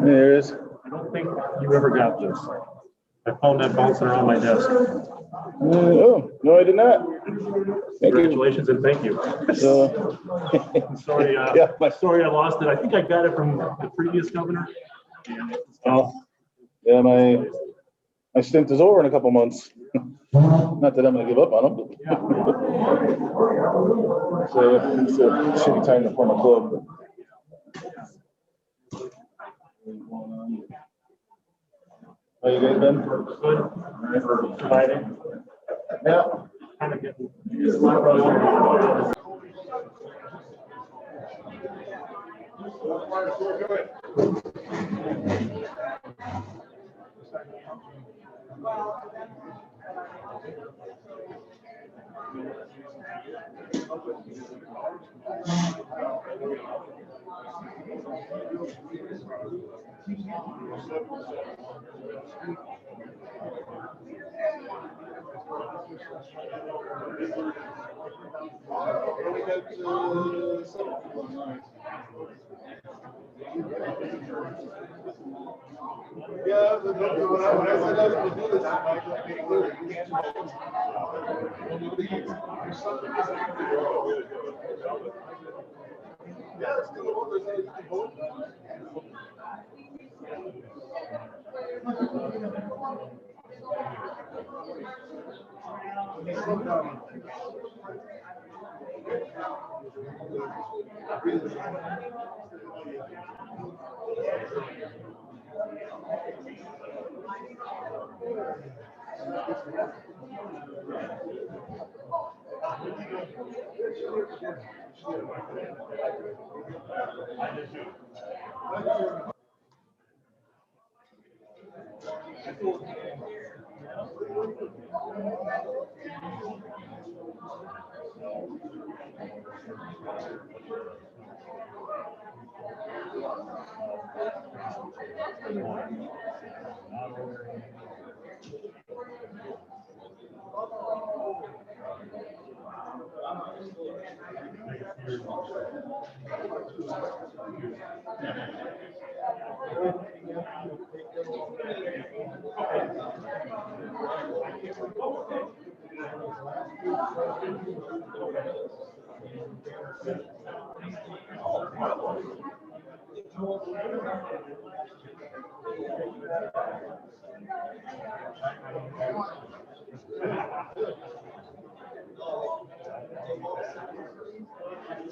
There it is. I don't think you ever got this. I found that bouncing around my desk. Oh, no, I did not. Thank Congratulations you. and thank you. So, Sorry, yeah, sorry I lost it. I think I got it from the previous governor. oh, yeah, my stint is over in a couple months. Not that I'm gonna give up on them. So it's a shitty time to form a club. How you guys been? Good. Surviving. Yeah. Kind of getting a lot of Yeah, when I said I was going to do this, I was being clear. You can't yeah, it's still a vote. There's a vote.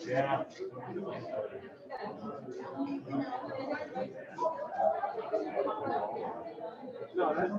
Yeah. No, that's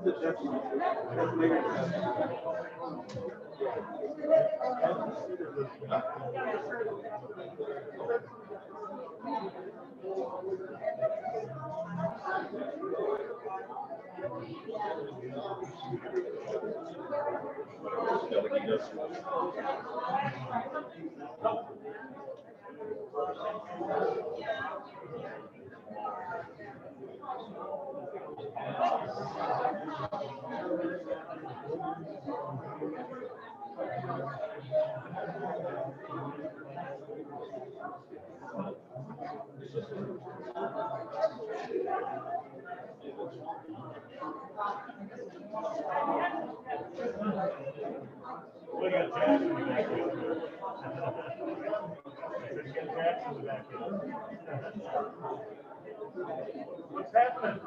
what's happening?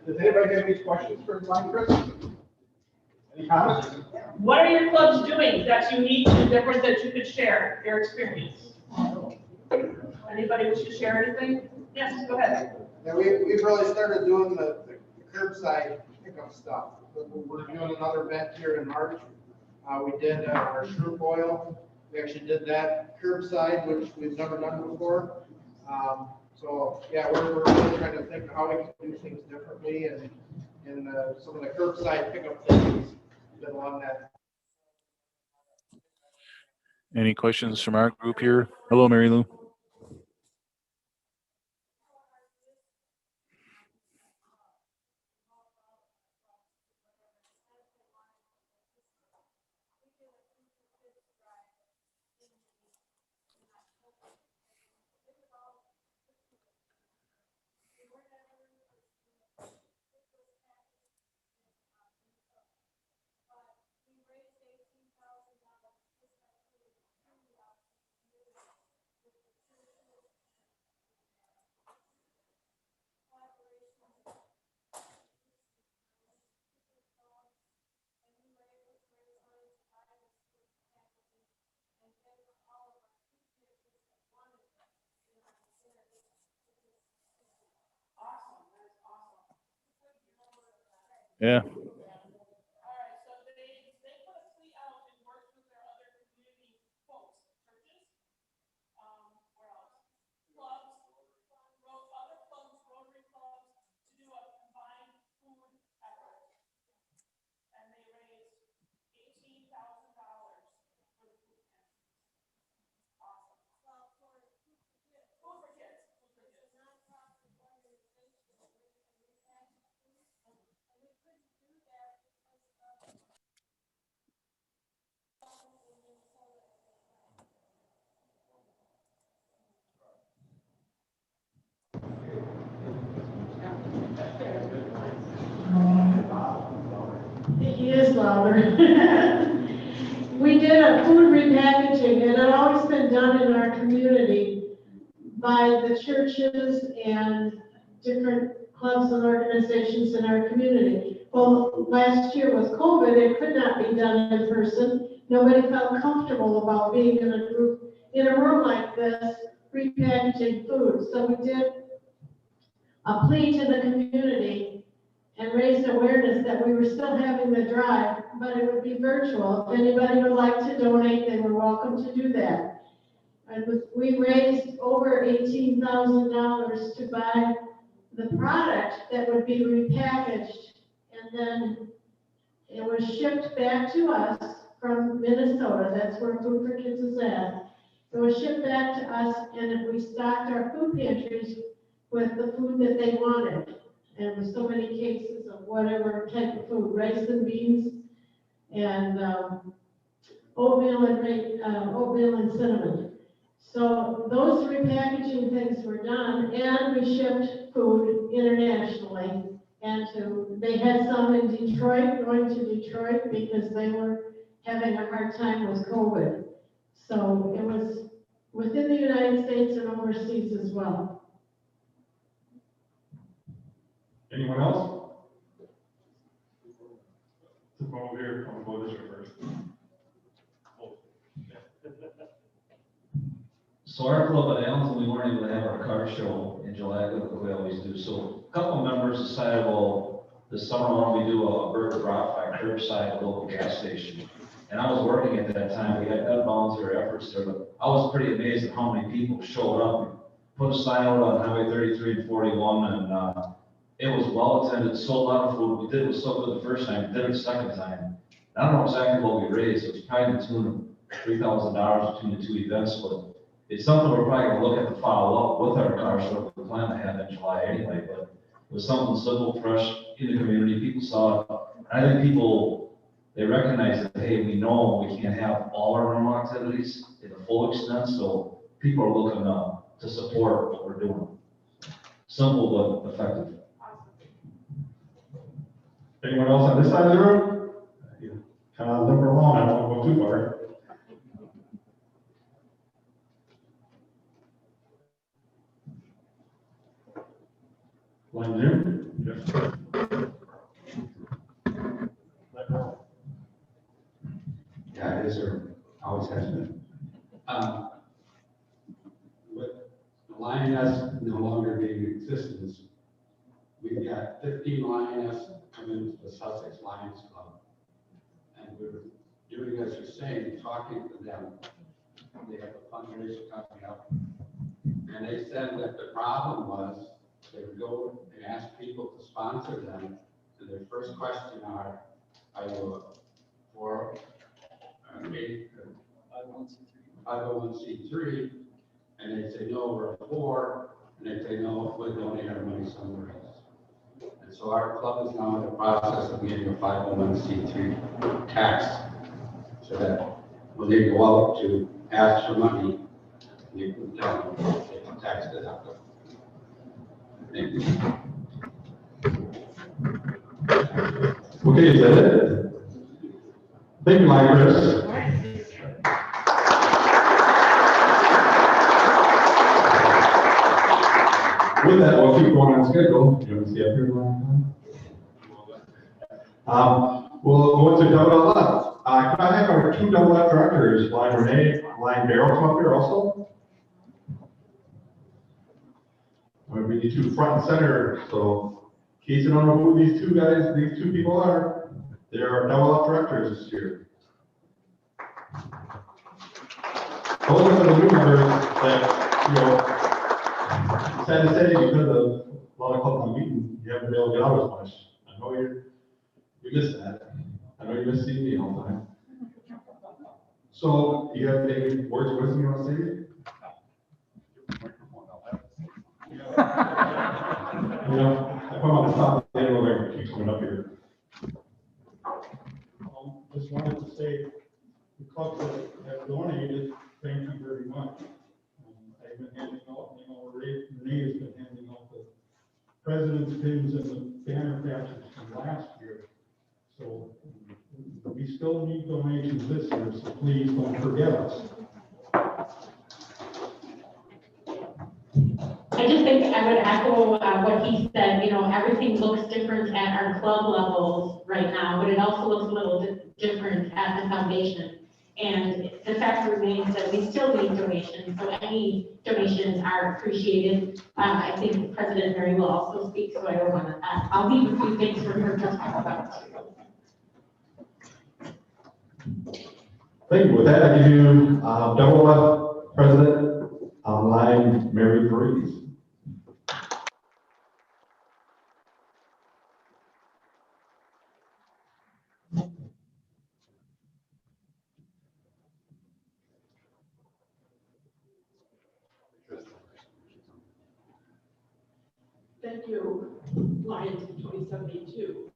Does anybody have any questions for Chris? Any comments? What are your clubs doing that's unique and different that you could share your experience? Anybody wish to share anything? Yes, go ahead. Yeah, we've really started doing the curbside pickup stuff. We're doing another event here in March. We did our shrimp boil. We actually did that curbside, which we've never done before. So yeah, we're really trying to think of how we can do things differently, and some of the curbside pickup things that along that. Any questions from our group here? Hello, Mary Lou. Yeah. He is louder. We did a food repackaging, and it had always been done in our community by the churches and different clubs and organizations in our community. Well, last year with COVID, it could not be done in person. Nobody felt comfortable about being in a group, in a room like this, repackaging food. So we did a plea to the community and raised awareness that we were still having the drive, but it would be virtual. If anybody would like to donate, they were welcome to do that. And we raised over $18,000 to buy the product that would be repackaged and then was shipped back to us from Minnesota. That's where Food for Kids is at. It was shipped back to us, and we stocked our food pantries with the food that they wanted. And with so many cases of whatever type of food, rice and beans, and oatmeal and cinnamon. So those repackaging things were done, and we shipped food internationally. And they had some in Detroit, going to Detroit because they were having a hard time with COVID. So it was within the United States and overseas as well. Anyone else? Let's go over here, I'll go this way first. So our club at Allenton, we weren't able to have our car show in July like we always do. So a couple of members decided, well, this summer why don't we do a burger brought by curbside at a local gas station. And I was working at that time. We had volunteer efforts there, but I was pretty amazed at how many people showed up. Put a sign out on Highway 33 and 41, and it was well attended, sold out of food. We did it was so good the first time, did it the second time. I don't know exactly what we raised. It was probably in the tune of $3,000 between the two events, but it's something we're probably gonna look at to follow up with our car show. We plan to have in July anyway, but it was something simple, fresh in the community. People saw it. I think people, they recognize that, hey, we know we can't have all our normal activities in the full extent, so people are looking to support what we're doing. Simple but effective. Anyone else on this side of the room? Kind of number one, I don't want to go too far. Line Jim? Yes. Yeah, it is, or always has been. With the Lioness no longer being in existence, we've got 15 Lioness coming into the Sussex Lions Club. And we're doing, as you're saying, talking to them. They have a fundraiser coming up. And they said that the problem was they would go and ask people to sponsor them. And their first question are you for 501c3? And they say, no, we're a 4. And they say, no, we'll donate our money somewhere else. And so our club is now in the process of getting a 501c3 tax, so that when they go out to ask for money, you can tell them they can tax deductible. Thank you. Okay, is that it? Thank you, Mike, Chris. With that, we'll keep going on schedule. You want to see up here one time? We'll go to double left. Can I have our 2 double left directors, line Renee, line Daryl, come up here also? We need 2 front and center, so in case you don't know who these 2 people are, they are double left directors this year. Those are the new members that, you know, sad to say, because of a lot of clubs meeting, you haven't been able to get out as much. I know you miss that. I know you miss seeing me all the time. So, you have any words of wisdom you want to say? You know, I come on the top, they don't know keep coming up here. Just wanted to say, the clubs that have donated, thank you very much. I've been handing out, you know, Renee has been handing out the president's pins and the banner patches from last year. So we still need donations this year, so please don't forget us. I just think I would echo what he said. You know, everything looks different at our club levels right now, but it also looks a little different at the foundation. And the fact remains that we still need donations, so any donations are appreciated. I think the president very well also speaks, so I don't want to, I'll leave a few things for her to talk about too. Thank you. With that, I give you double left president, line Mary Breeze. Thank you, Lions 27 A2.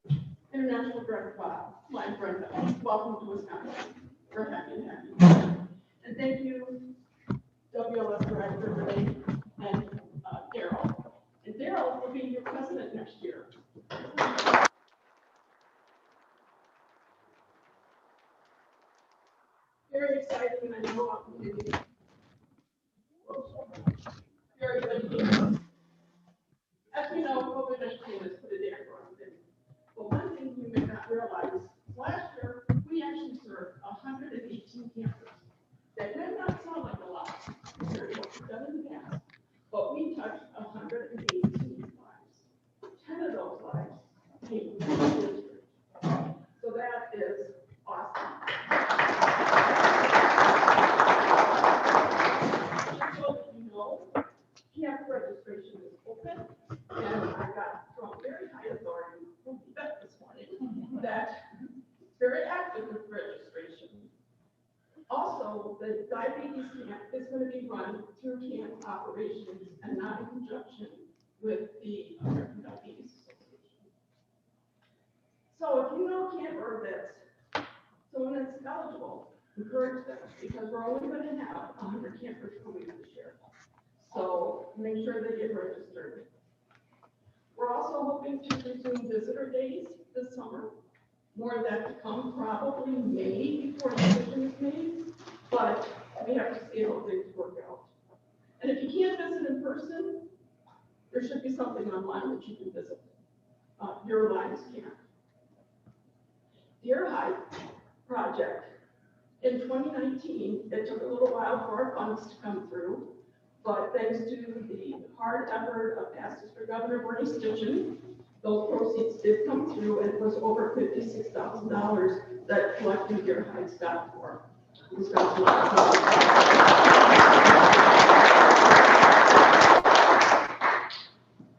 International Director Bob, Lion Brenda, welcome to Wisconsin. We're happy to have you. And thank you, WLS Director Renee and Daryl. And Daryl will be your president next year. Very exciting, and I know I'm going to be very good. As we know, COVID-19 has put a damper on things. But one thing you may not realize, last year, we actually served 118 campers. That may not sound like a lot compared to what we've done in the past, but we touched 118 lives. 10 of those lives came from the district. So that is awesome. Just so that you know, camp registration is open, and I got from very high authority from Yvette this morning that it's very active with registration. Also, the diabetes camp is going to be run through camp operations and not in conjunction with the American Diabetes Association. So if you know camper that's someone that's eligible, encourage them, because we're only going to have 100 campers coming this year. So make sure they get registered. We're also hoping to resume visitor days this summer. More of that to come, probably May before decision is made, but we have to see how things work out. And if you can't visit in person, there should be something online that you can visit. Your Lions Camp. Deer Hike project. In 2019, it took a little while for our funds to come through, but thanks to the hard effort of past District Governor Bernie Stinson, those proceeds did come through, and it was over $56,000 that collecting Deer Hikes got for. Wisconsin.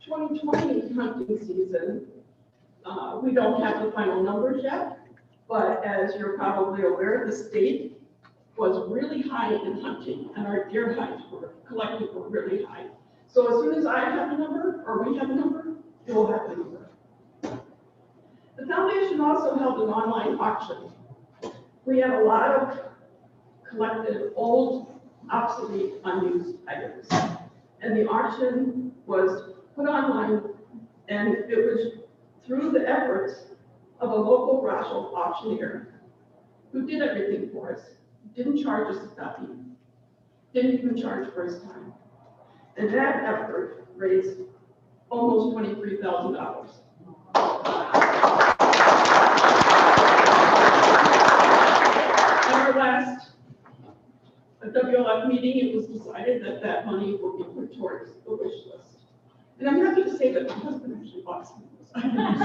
2020 hunting season, we don't have the final numbers yet, but as you're probably aware, the state was really high in hunting, and our deer hikes were collected were really high. So as soon as I have a number, or we have a number, you'll have the number. The foundation also held an online auction. We had a lot of collected old, obsolete, unused items. And the auction was put online, and it was through the efforts of a local Rochelle auctioneer who did everything for us, didn't charge us a copy, didn't even charge for his time. And that effort raised almost $23,000. At our last WLF meeting, it was decided that that money will be put towards the wish list. And I'm happy to say that my husband actually bought some of those items.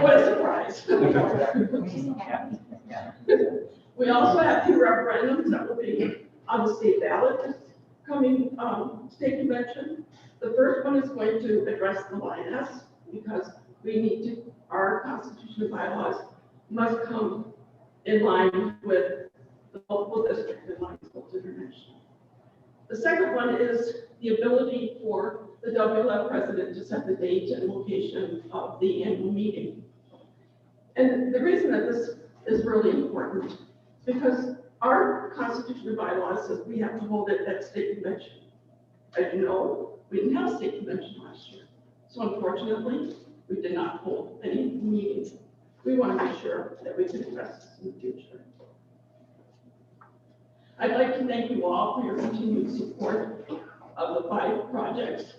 What a surprise. We also have two referendums that will be on the state ballot this coming state convention. The first one is going to address the lioness, because we need to, our constitutional bylaws must come in line with the multiple district and Lions Club International. The second one is the ability for the WLF president to set the date and location of the annual meeting. And the reason that this is really important is because our constitutional bylaws says we have to hold it at state convention. As you know, we didn't have a state convention last year. So unfortunately, we did not hold any meetings. We want to make sure that we can address this in the future. I'd like to thank you all for your continued support of the 5 projects.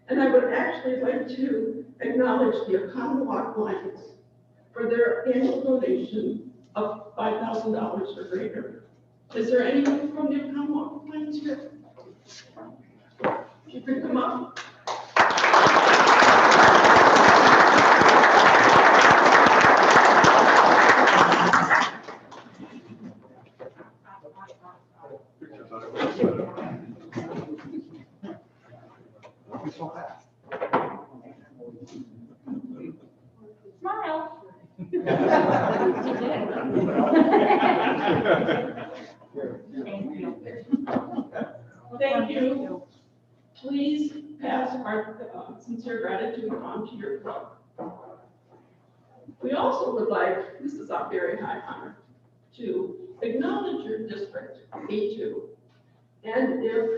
And I would actually like to acknowledge the Oconomowoc Lions for their annual donation of $5,000 or greater. Is there anyone from the Oconomowoc Lions here? If you could come up. Smile. Thank you. please pass our sincere gratitude on to your club. We also would like, this is our very high honor, to acknowledge your district, A2. And if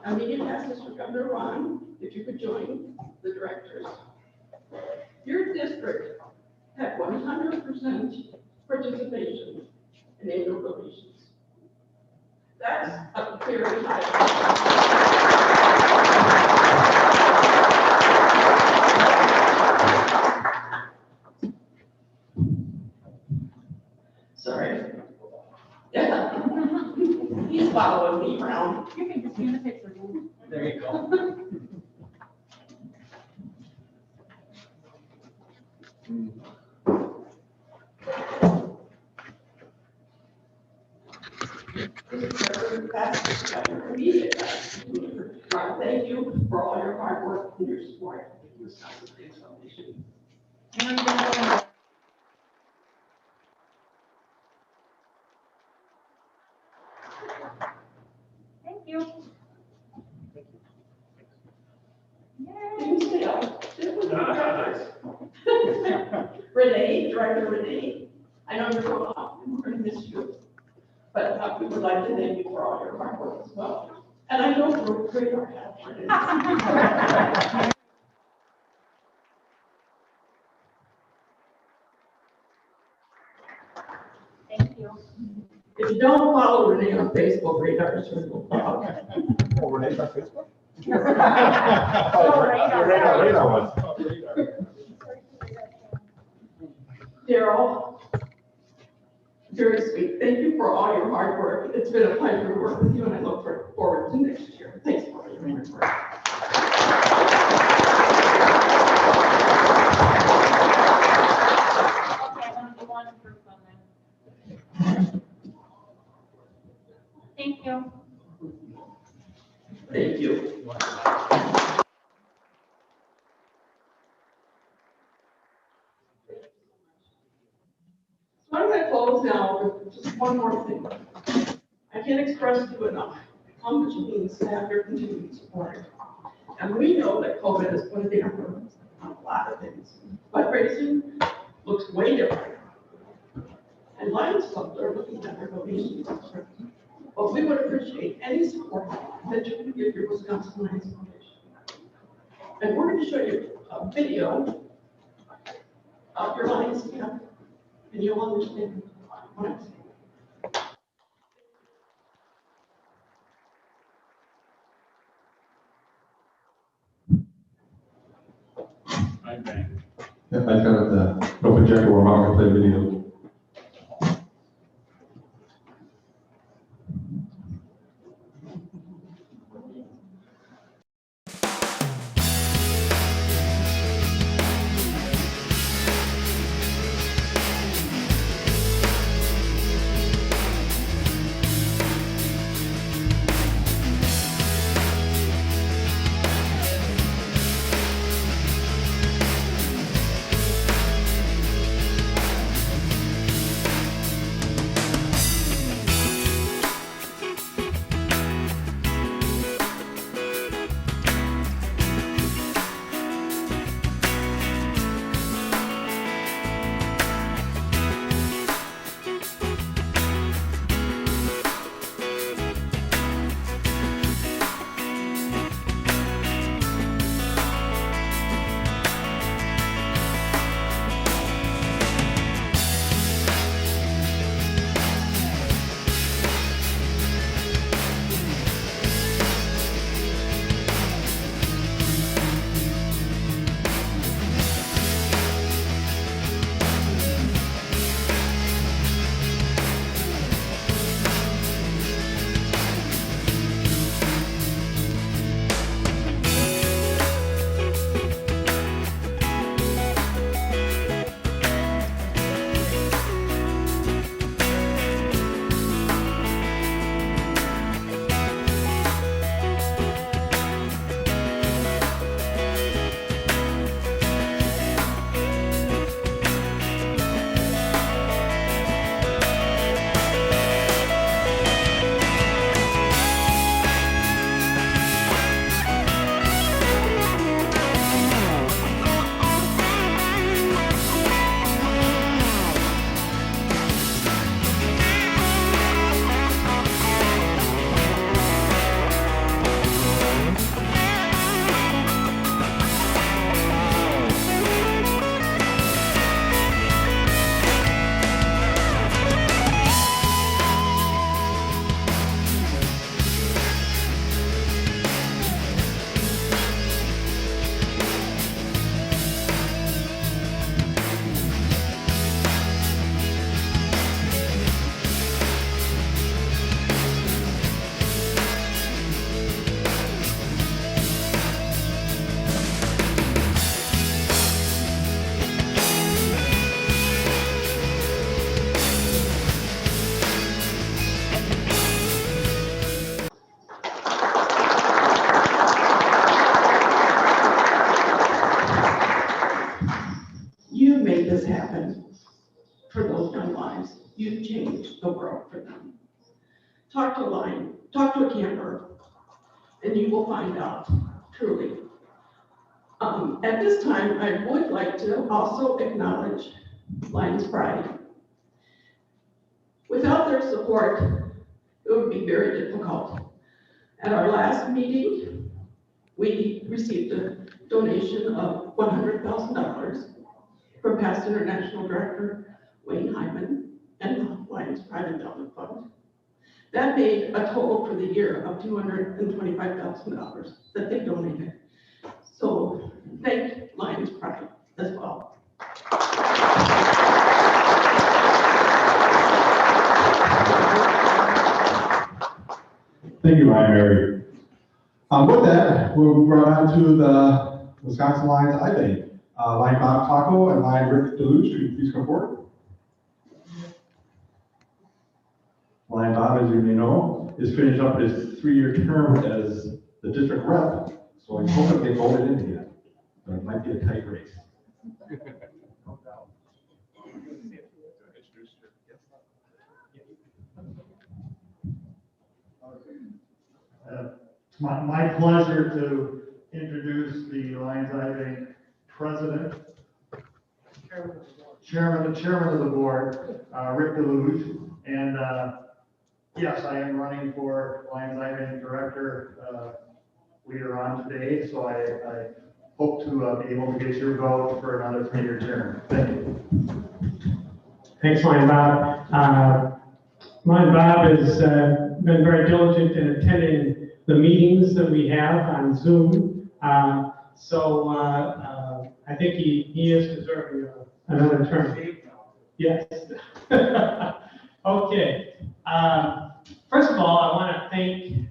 immediate passes for Governor Ron, if you could join the directors. Your district had 100% participation in annual donations. That's a very high. Sorry. Yeah. He's following me around. You can just use a picture. There you go. Thank you for all your hard work and your support. Thank you. Renee, Director Renee, I know you're going out, we're going to miss you. But we would like to thank you for all your hard work as well. And I know we're great our help. Thank you. If you don't follow Renee on Facebook, radar is will follow. Oh, Renee's on Facebook? Oh, radar. Daryl, very sweet. Thank you for all your hard work. It's been a pleasure to work with you, and I look forward to next year. Thanks for all your hard work. Okay, I'm gonna do one for fun then. Thank you. Thank you. So I'm going to close now with just one more thing. I can't express to you enough how much it means to have your continued support. And we know that COVID has put a damper on a lot of things. Fundraising looks way different. And Lions Clubs are looking at their donations. But we would appreciate any support that you can give your Wisconsin Lions Foundation. And we're going to show you a video of your Lions camp, and you'll understand what I'm saying. Yep, I got the open jacket where I'm going to play video. for those young lives. You've changed the world for them. Talk to a Lion, talk to a camper, and you will find out, truly. At this time, I would like to also acknowledge Lions Pride. Without their support, it would be very difficult. At our last meeting, we received a donation of $100,000 from past International Director Wayne Hyman and the Lions Pride Endowment Fund. That made a total for the year of $225,000 that they donated. So thank Lions Pride as well. Thank you, Ryan Mary. With that, we'll move right on to the Wisconsin Lions IBA. Lion Bob Taco and Lion Rick Deluge, could you please come forward? Lion Bob, as you may know, is finishing up his 3-year term as the district rep, so he's hoping to get voted in yet, but it might be a tight race. It's my pleasure to introduce the Lions IBA president, chairman of the board, Rick Deluge. And yes, I am running for Lions IBA director later on today, so I hope to be able to get your vote for another 3-year term. Thank you. Thanks, Lion Bob. Lion Bob has been very diligent in attending the meetings that we have on Zoom. So I think he is deserving of another term. Yes. Okay. First of all, I want to thank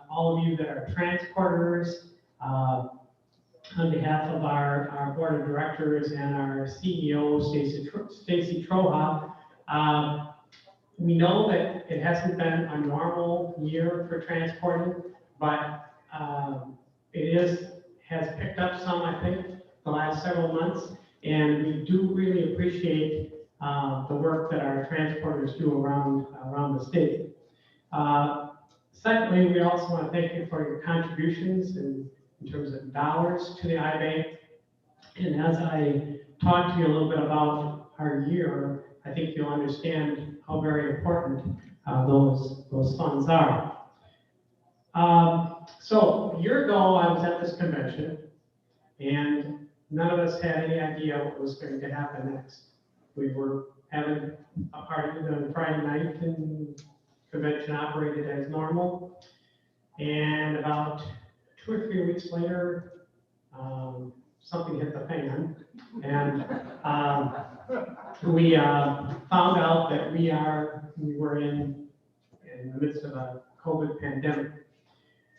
all of you that are transporters on behalf of our board of directors and our CEO, Stacy Troha. We know that it hasn't been a normal year for transporting, but has picked up some, I think, the last several months, and we do really appreciate the work that our transporters do around the state. Secondly, we also want to thank you for your contributions in terms of dollars to the IBank. And as I talk to you a little bit about our year, I think you'll understand how very important those funds are. So a year ago, I was at this convention, and none of us had any idea what was going to happen next. We were having a party on Friday night, and convention operated as normal. And about 2 or 3 weeks later, something hit the fan, and we found out that we were in the midst of a COVID pandemic,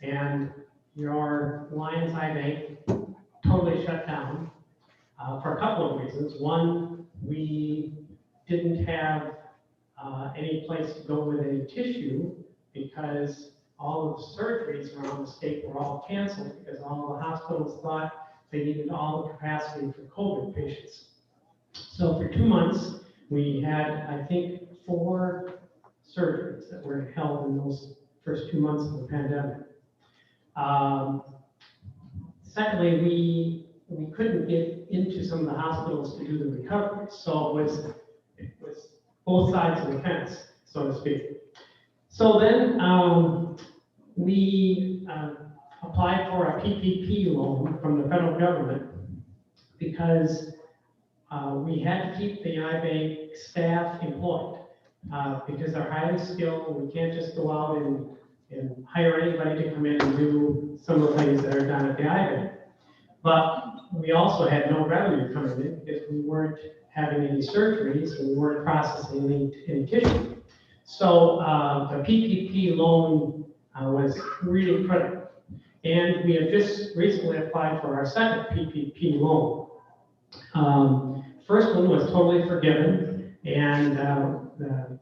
and your Lions IBank totally shut down for a couple of reasons. One, we didn't have any place to go with any tissue because all of the surgeries around the state were all canceled because all the hospitals thought they needed all the capacity for COVID patients. So for 2 months, we had, I think, 4 surgeries that were held in those first 2 months of the pandemic. Secondly, we couldn't get into some of the hospitals to do the recovery, so it was both sides of the fence, so to speak. So then we applied for a PPP loan from the federal government because we had to keep the IBank staff employed because they're highly skilled, and we can't just go out and hire anybody to come in and do some of the things that are done at the IBank. But we also had no revenue coming in because we weren't having any surgeries and we weren't processing any tissue. So the PPP loan was really critical. And we have just recently applied for our second PPP loan. First one was totally forgiven, and the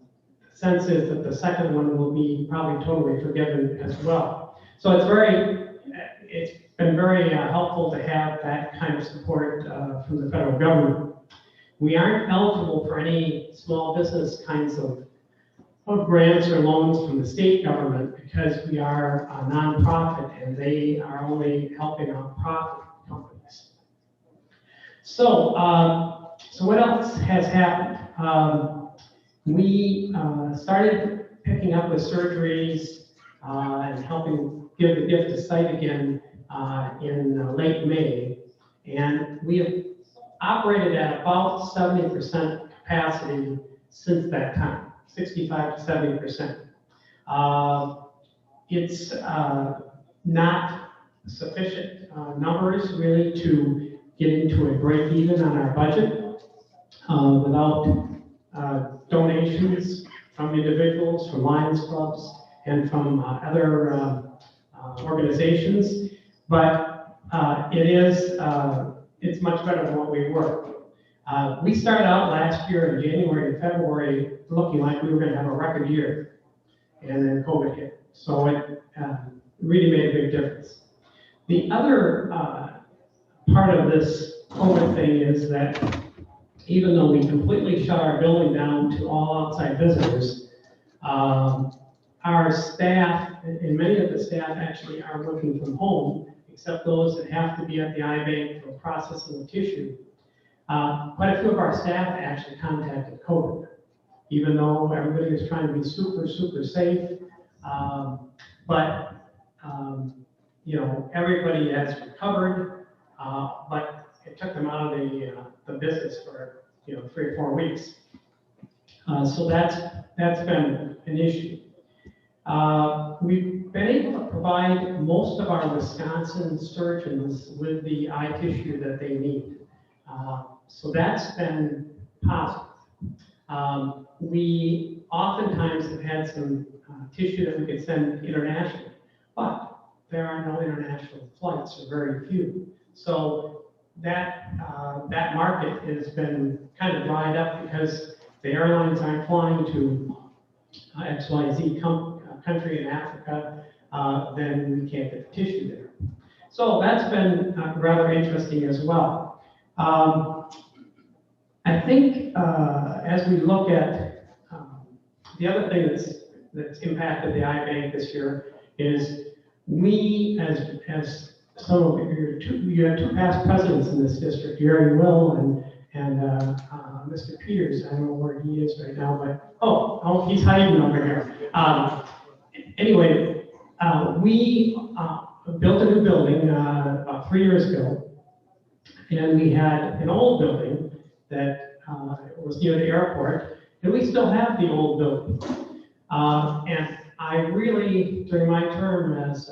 sense is that the second one will be probably totally forgiven as well. So it's been very helpful to have that kind of support from the federal government. We aren't eligible for any small business kinds of grants or loans from the state government because we are a nonprofit and they are only helping out profit companies. So, so what else has happened? We started picking up with surgeries and helping give the gift of sight again in late May. And we have operated at about 70% capacity since that time, 65 to 70%. It's not sufficient numbers really to get into a break even on our budget without donations from individuals, from Lions Clubs, and from other organizations. But it's much better than what we were. We started out last year in January and February looking like we were going to have a record year, and then COVID hit. So it really made a big difference. The other part of this COVID thing is that even though we completely shut our building down to all outside visitors, our staff, and many of the staff actually are working from home, except those that have to be at the eye bank for processing of tissue. Quite a few of our staff actually contacted COVID, even though everybody is trying to be super, super safe. But you know, everybody has recovered, but it took them out of the business for 3 or 4 weeks. So that's been an issue. We've been able to provide most of our Wisconsin surgeons with the eye tissue that they need. So that's been positive. We oftentimes have had some tissue that we could send internationally, but there are no international flights, or very few. So that market has been kind of dried up because the airlines aren't flying to XYZ country in Africa, then we can't get the tissue there. So that's been rather interesting as well. I think as we look at the other thing that's impacted the eye bank this year is we, as some of you have 2 past presidents in this district, Jerry Will and Mr. Peters. I don't know where he is right now, but oh, he's hiding over here. Anyway, we built a new building about 3 years ago, and we had an old building that was near the airport, and we still have the old building. And I really, during my term as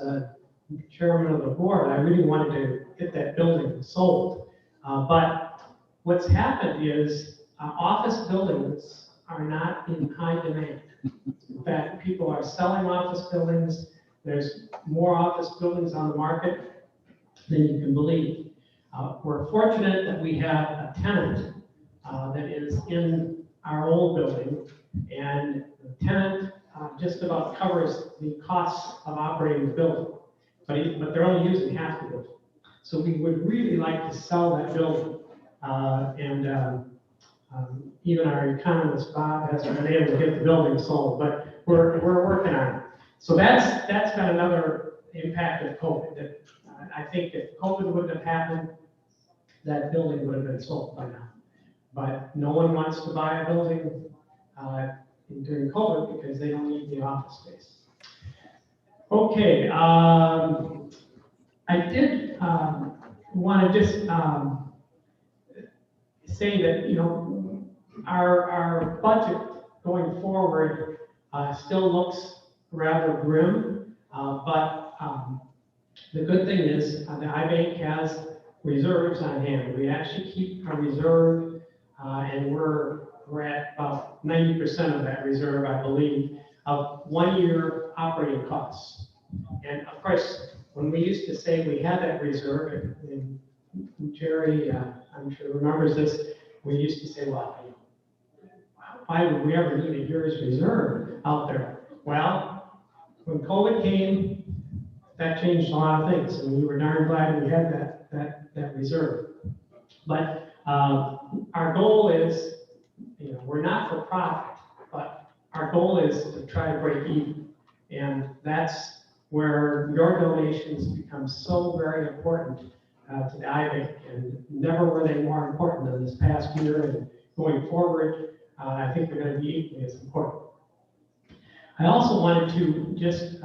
chairman of the board, I really wanted to get that building sold. But what's happened is office buildings are not in high demand. In fact, people are selling office buildings. There's more office buildings on the market than you can believe. We're fortunate that we have a tenant that is in our old building, and the tenant just about covers the costs of operating the building, but they're only using half the building. So we would really like to sell that building, and even our economist Bob hasn't been able to get the building sold, but we're working on it. So that's been another impact of COVID. That I think if COVID wouldn't have happened, that building would have been sold by now. But no one wants to buy a building during COVID because they don't need the office space. Okay, I did want to just say that our budget going forward still looks rather grim, but the good thing is the iBank has reserves on hand. We actually keep a reserve, and we're at about 90% of that reserve, I believe, of 1 year operating costs. And of course, when we used to say we had that reserve, and Jerry, I'm sure remembers this, we used to say, well, why would we ever need a year's reserve out there? Well, when COVID came, that changed a lot of things, and we were darn glad we had that reserve. But Our goal is, we're not for profit, but our goal is to try to break even. And that's where your donations become so very important to the IBANK, and never were they more important than this past year, and going forward, I think they're going to be equally as important. I also wanted to just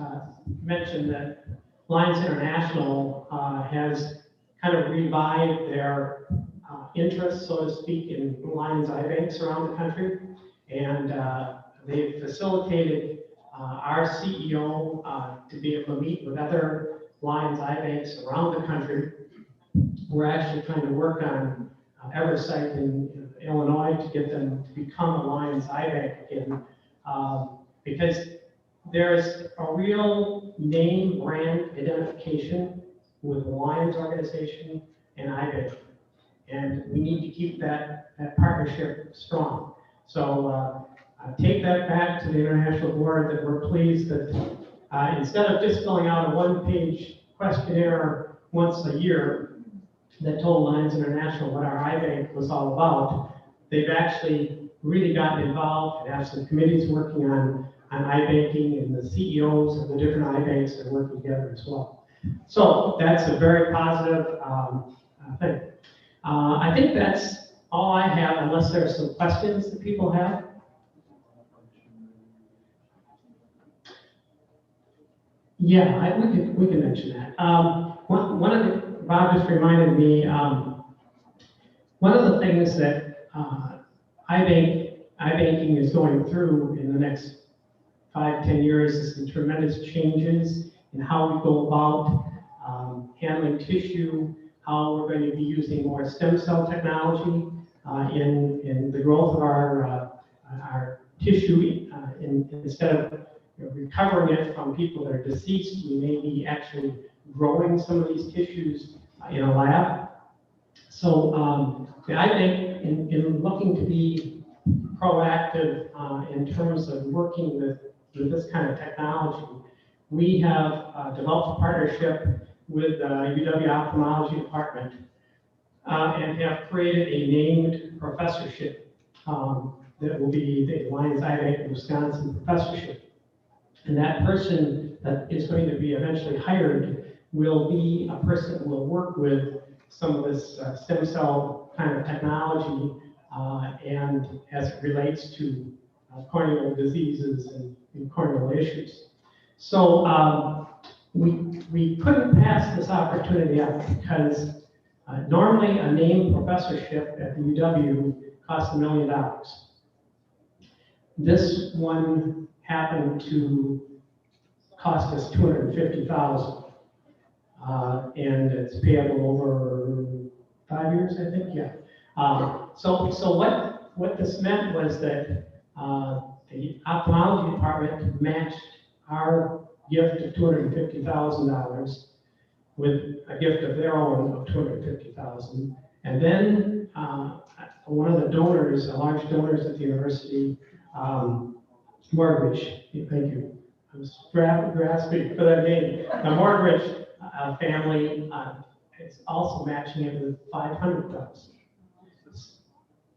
mention that Lions International has kind of revived their interest, so to speak, in Lions IBANKs around the country, and they've facilitated our CEO to be able to meet with other Lions IBANKs around the country. We're actually trying to work on every site in Illinois to get them to become a Lions IBANK again, because there's a real name brand identification with the Lions organization and IBANK, and we need to keep that partnership strong. So take that back to the International Board, that we're pleased that instead of just filling out a one-page questionnaire once a year that told Lions International what our IBANK was all about, they've actually really gotten involved and have some committees working on iBanking, and the CEOs of the different iBanks are working together as well. So that's a very positive thing. I think that's all I have, unless there are some questions that people have. Yeah, we can mention that. One of the, Bob just reminded me, one of the things that iBanking is going through in the next 5-10 years is some tremendous changes in how we go about handling tissue, how we're going to be using more stem cell technology in the growth of our tissue. Instead of recovering it from people that are deceased, we may be actually growing some of these tissues in a lab. So I think in looking to be proactive in terms of working with this kind of technology, we have developed a partnership with the UW Ophthalmology Department and have created a named professorship that will be the Lions IBANK Wisconsin professorship. And that person that is going to be eventually hired will be a person that will work with some of this stem cell kind of technology and as it relates to corneal diseases and corneal issues. So we couldn't pass this opportunity up because normally a named professorship at the UW costs $1 million. This one happened to cost us $250,000, and it's payable over 5 years, I think. Yeah. So what this meant was that the ophthalmology department matched our gift of $250,000 with a gift of their own of $250,000, and then one of the donors, large donors at the university, Mortgage, thank you. I was grasping for that name. The Mortgage family is also matching it with $500,000.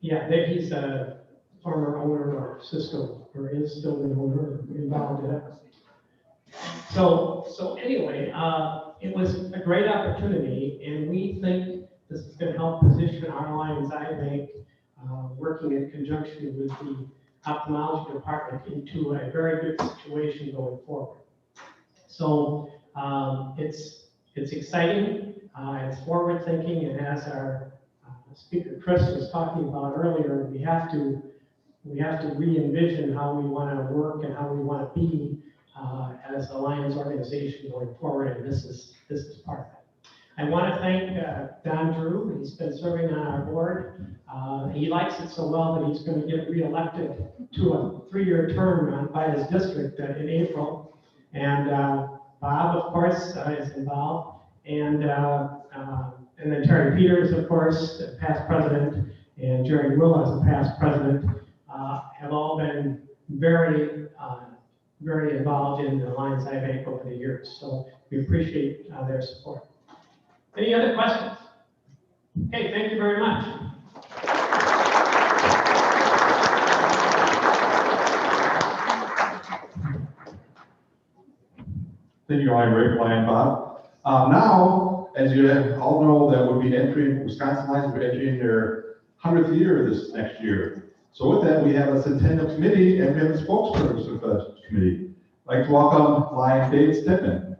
Yeah, he's a former owner of Cisco, or is still the owner, involved in it. So anyway, it was a great opportunity, and we think this is going to help position our Lions IBANK, working in conjunction with the ophthalmology department, into a very good situation going forward. So it's exciting, it's forward thinking, and as our speaker Chris was talking about earlier, we have to re-envision how we want to work and how we want to be as a Lions organization going forward, and this is part of that. I want to thank Don Drew. He's been serving on our board. He likes it so well that he's going to get reelected to a 3-year term by his district in April. And Bob, of course, is involved. And then Terry Peters, of course, past president, and Jerry Will as a past president, have all been very involved in the Lions IBANK over the years. So we appreciate their support. Any other questions? Okay, thank you very much. Thank you, Ryan Bob. Now, as you all know, that we'll be entering, Wisconsin Lions will be entering their 100th year this next year. So with that, we have a Centennial Committee and we have a spokesperson for the committee. I'd like to welcome Lion Dave Stedman.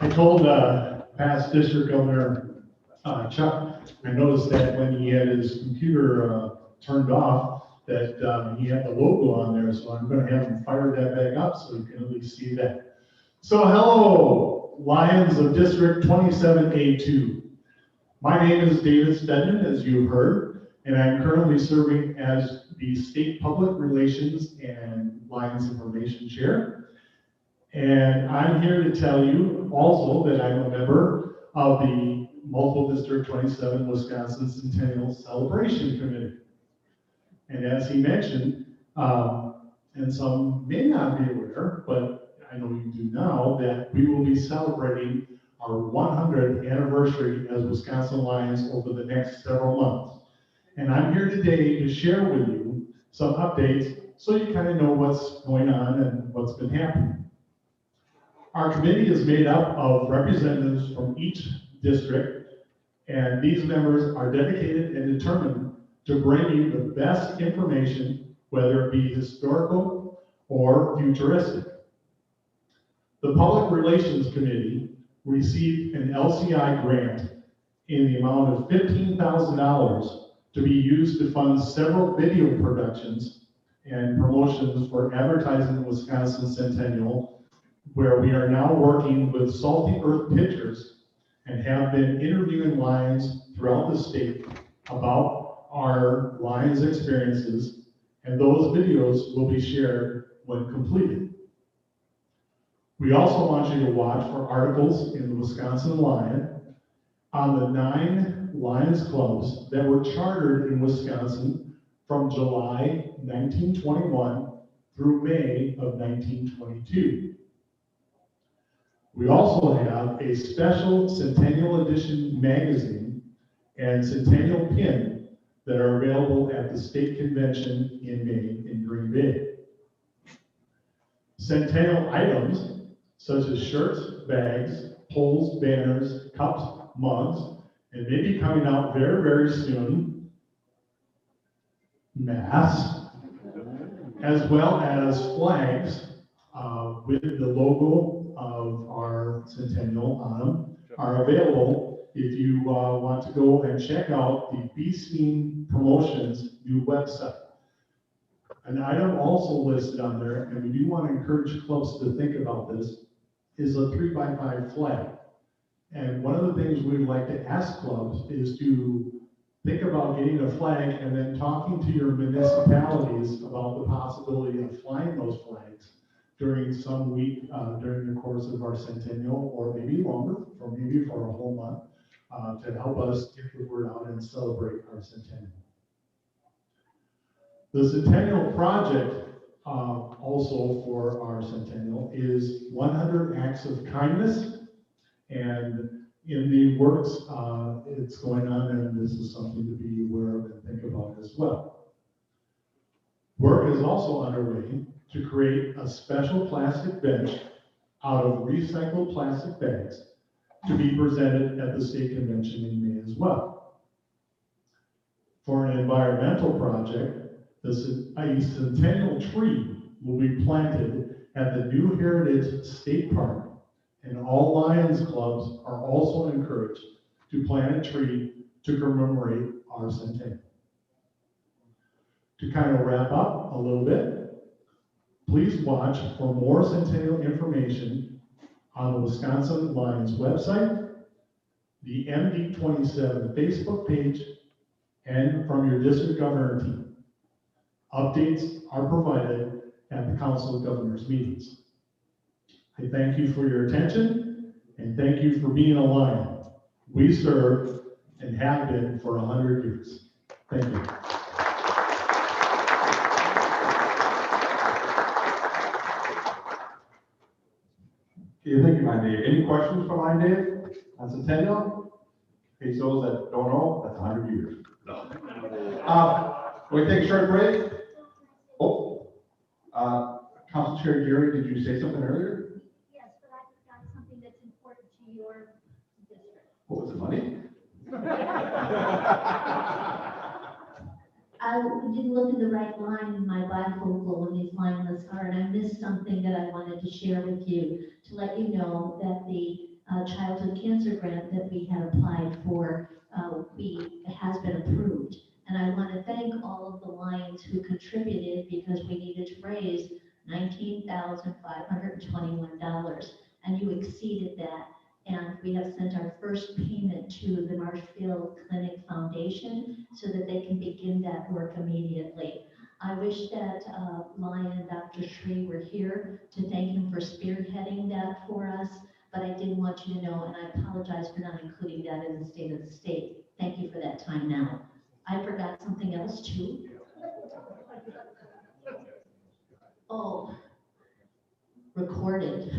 I told past district governor Chuck, I noticed that when he had his computer turned off, that he had the logo on there, so I'm gonna have him fire that back up so you can at least see that. So hello, Lions of District 27 A2. My name is David Stedman, as you've heard, and I'm currently serving as the State Public Relations and Lions Information Chair. And I'm here to tell you also that I'm a member of the Multiple District 27 Wisconsin Centennial Celebration Committee. And as he mentioned, and some may not be aware, but I know you do now, that we will be celebrating our 100th anniversary as Wisconsin Lions over the next several months. And I'm here today to share with you some updates so you kind of know what's going on and what's been happening. Our committee is made up of representatives from each district, and these members are dedicated and determined to bring you the best information, whether it be historical or futuristic. The Public Relations Committee received an LCI grant in the amount of $15,000 to be used to fund several video productions and promotions for advertising the Wisconsin Centennial, where we are now working with Salty Earth Pictures and have been interviewing Lions throughout the state about our Lions experiences, and those videos will be shared when completed. We also want you to watch for articles in the Wisconsin Lion on the 9 Lions clubs that were chartered in Wisconsin from July 1921 through May of 1922. We also have a special Centennial Edition magazine and Centennial pin that are available at the state convention in May in Green Bay. Centennial items such as shirts, bags, poles, banners, cups, mugs, and maybe coming out very, very soon, masks, as well as flags with the logo of our Centennial on them are available if you want to go and check out the B-Steam Promotions new website. An item also listed on there, and we do want to encourage clubs to think about this, is a 3x5 flag. And one of the things we'd like to ask clubs is to think about getting a flag and then talking to your municipalities about the possibility of flying those flags during some week, during the course of our centennial, or maybe longer, or maybe for a whole month, to help us get the word out and celebrate our centennial. The Centennial Project, also for our centennial, is 100 Acts of Kindness, and in the works, it's going on, and this is something to be aware of and think about as well. Work is also underway to create a special plastic bench out of recycled plastic bags to be presented at the state convention in May as well. For an environmental project, a centennial tree will be planted at the New Heritage State Park, and all Lions clubs are also encouraged to plant a tree to commemorate our centennial. To kind of wrap up a little bit, please watch for more centennial information on the Wisconsin Lions website, the MD27 Facebook page, and from your district governor team. Updates are provided at the Council of Governors meetings. I thank you for your attention, and thank you for being a Lion. We serve and have been for 100 years. Thank you. Okay, thank you, Line Dave. Any questions for Line Dave on Centennial? In case those that don't know, that's 100 years. We take a short break. Oh, Council Chair Jerry, did you say something earlier? Yes, but I forgot something that's important to your district. What was the money? I didn't look at the right line in my bifocal in these lineless are, and I missed something that I wanted to share with you, to let you know that the childhood cancer grant that we had applied for, has been approved. And I want to thank all of the Lions who contributed, because we needed to raise $19,521, and you exceeded that. And we have sent our first payment to the Marshfield Clinic Foundation so that they can begin that work immediately. I wish that Lion and Dr. Shree were here to thank him for spearheading that for us, but I did want you to know, and I apologize for not including that in the state of the state. Thank you for that time now. I forgot something else too. Oh, reported.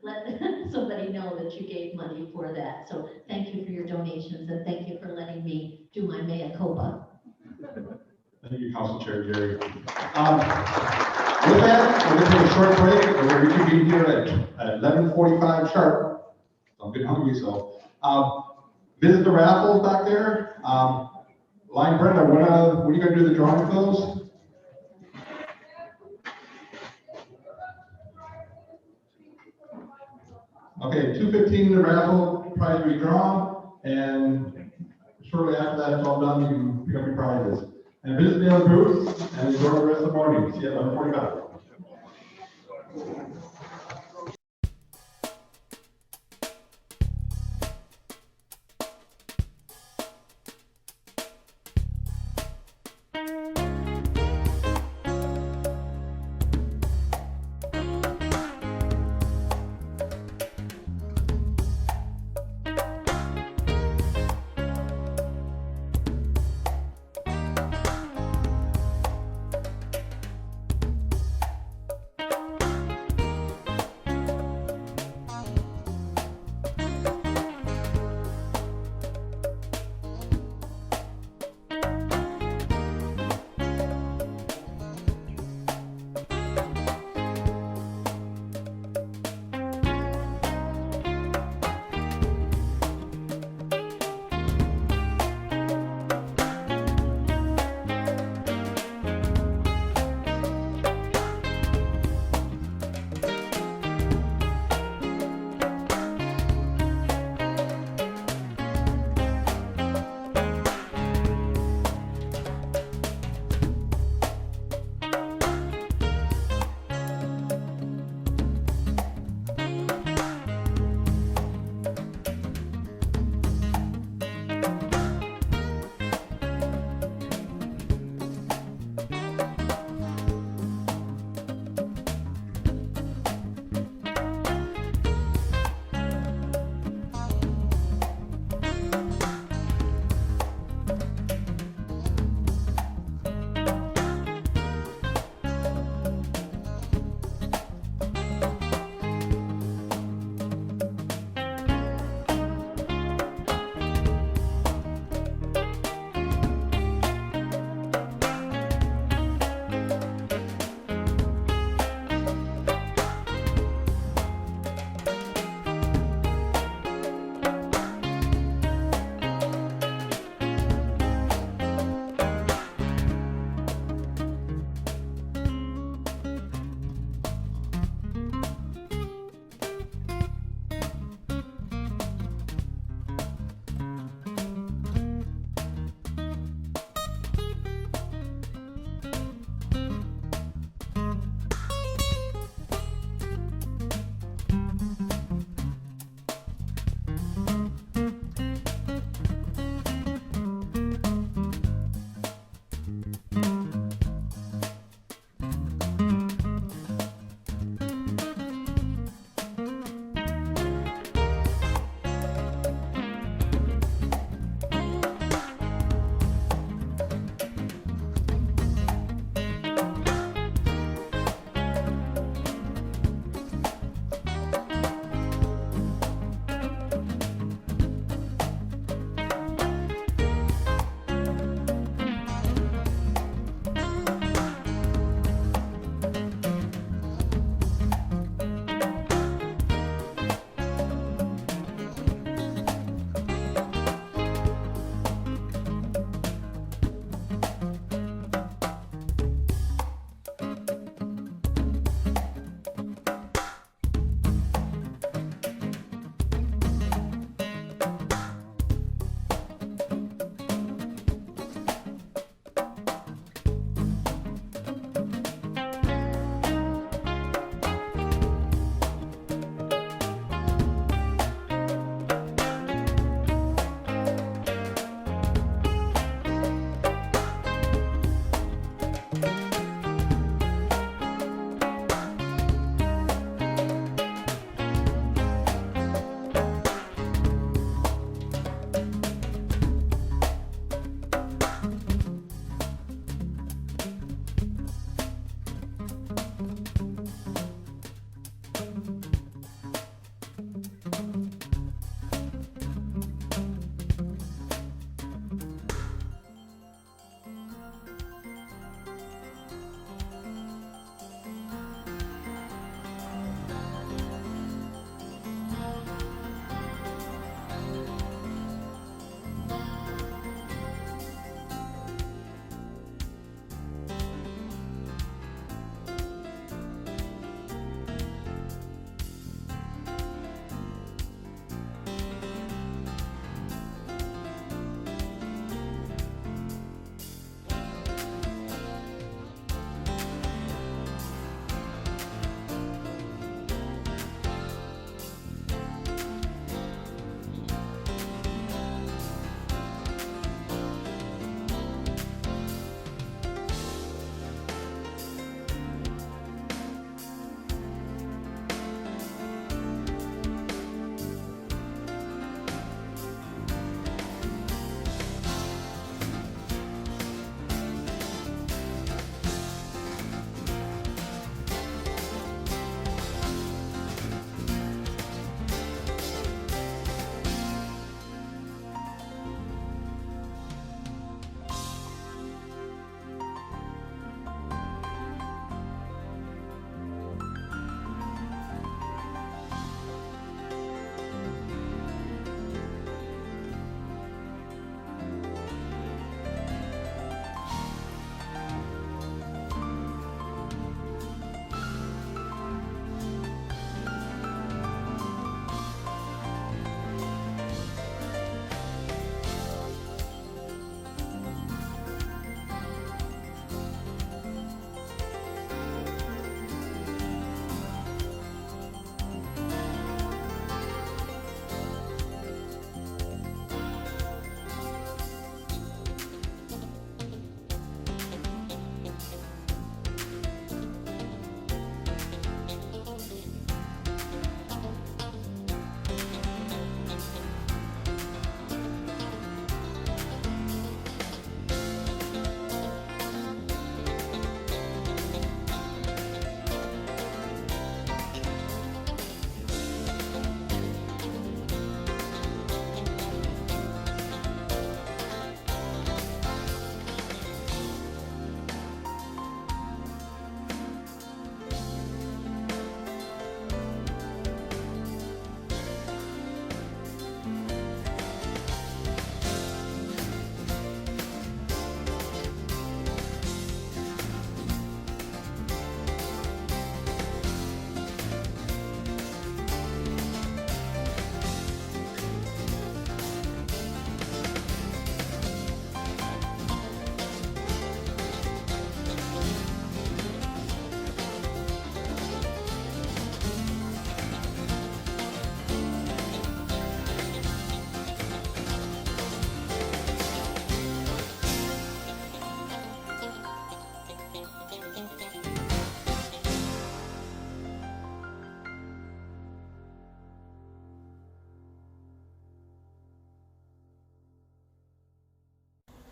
Let somebody know that you gave money for that. So thank you for your donations, and thank you for letting me do my mea culpa. Thank you, Council Chair Jerry. With that, we're going to take a short break. We're going to reconvene here at 11:45 sharp. I'm getting hungry, so visit the raffles back there. Line Brenda, when are you going to do the drawing for those? Okay, 2:15 the raffle prize will be drawn, and shortly after that it's all done, you can pick up your prizes. And visit the other booths and enjoy the rest of the morning. See you at 11:45.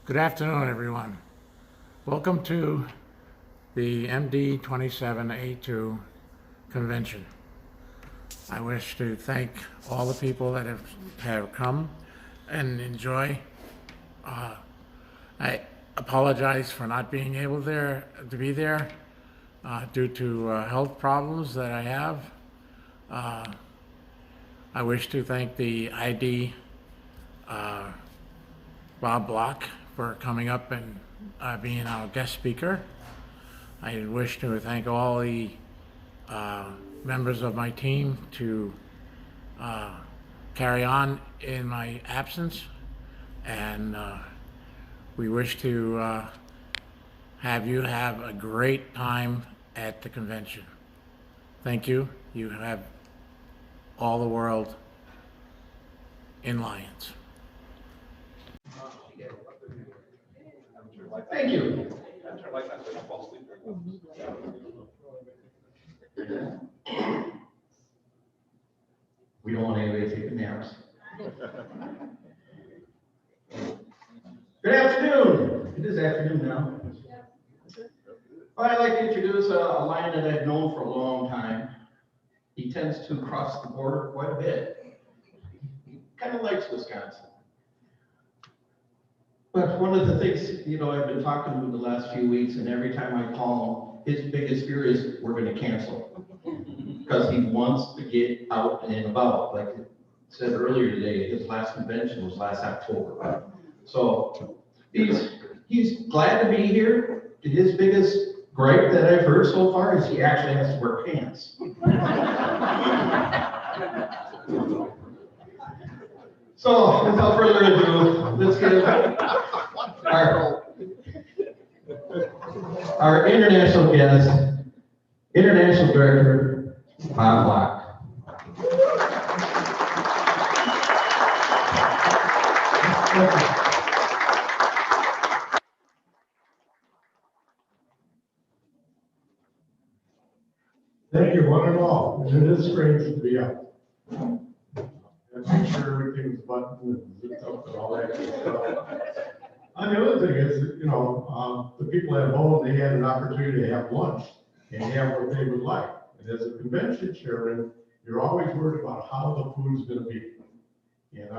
Good afternoon, everyone. Welcome to the MD27 A2 Convention. I wish to thank all the people that have come and enjoy. I apologize for not being able to be there due to health problems that I have. I wish to thank the ID Bob Block for coming up and being our guest speaker. I wish to thank all the members of my team to carry on in my absence, and we wish to have you have a great time at the convention. Thank you. You have all the world in Lions. Thank you. We don't want anybody taking naps. Good afternoon. It is afternoon now. Well, I'd like to introduce a lion that I've known for a long time. He tends to cross the border quite a bit. He kind of likes Wisconsin. But one of the things, you know, I've been talking to him the last few weeks, and every time I call him, his biggest fear is we're going to cancel. Because he wants to get out and about. Like I said earlier today, his last convention was last October. So he's glad to be here. His biggest gripe that I've heard so far is he actually has to wear pants. So without further ado, let's get our international guest, International Director, Bob Block. Thank you, one and all. And it is great to be up. And make sure everything's buttoned and zipped up and all that good stuff. And the other thing is, you know, the people at home, they had an opportunity to have lunch and have what they would like. And as a convention chairman, you're always worried about how the food's gonna be. And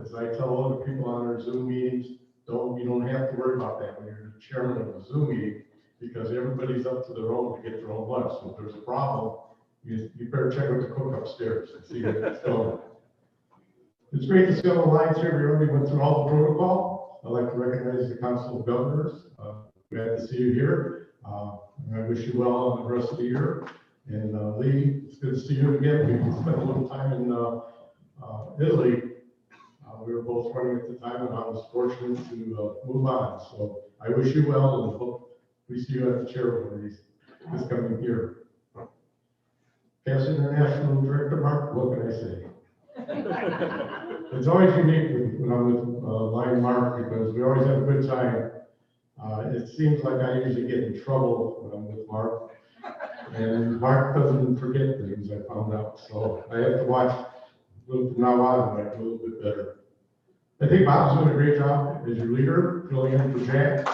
as I tell other people on our Zoom meetings, you don't have to worry about that when you're the chairman of a Zoom meeting, because everybody's up to their own to get their own lunch. So if there's a problem, you better check with the cook upstairs and see if it's going. It's great to see all the lines here. We already went through all the protocol. I'd like to recognize the Council of Governors. Glad to see you here. I wish you well on the rest of the year. And Lee, it's good to see you again. We spent a little time in Italy. We were both running at the time, and I was fortunate to move on. So I wish you well, and hope we see you at the chair one of these this coming year. As International Director Mark, what can I say? It's always unique when I'm with Lion Mark, because we always have a good time. It seems like I usually get in trouble when I'm with Mark, and Mark doesn't forget things, I found out. So I have to watch from now on, like a little bit better. I think Bob's doing a great job as your leader, filling in for Jack.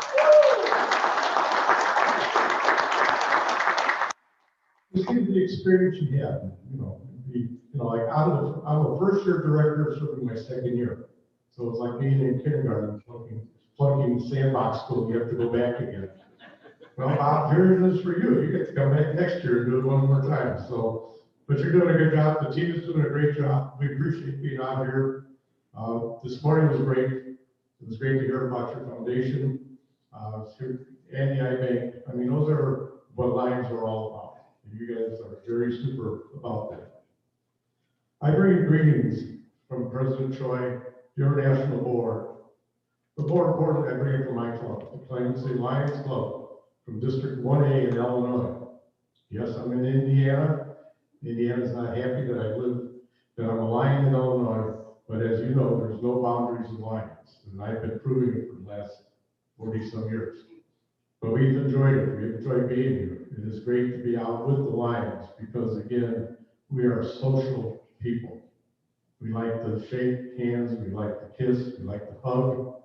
Just give the experience you have, like I'm a first year director serving my second year. So it's like being in kindergarten, flunking sandbox school, you have to go back again. Well, Bob, here it is for you. You get to come back next year and do it one more time. So, but you're doing a good job. The team is doing a great job. We appreciate being on here. This morning was great. It was great to hear about your foundation. Andy, I think, those are what Lions are all about. And you guys are very super about that. I bring you greetings from President Choi, your national board. But more importantly, I bring it from my club, the Plain City Lions Club, from District 1A in Illinois. Yes, I'm in Indiana. Indiana's not happy that I'm a Lion in Illinois, but as you know, there's no boundaries in Lions. And I've been proving it for the last 40-some years. But we've enjoyed it. We've enjoyed being here. It is great to be out with the Lions because, again, we are social people. We like to shake hands, we like to kiss, we like to hug,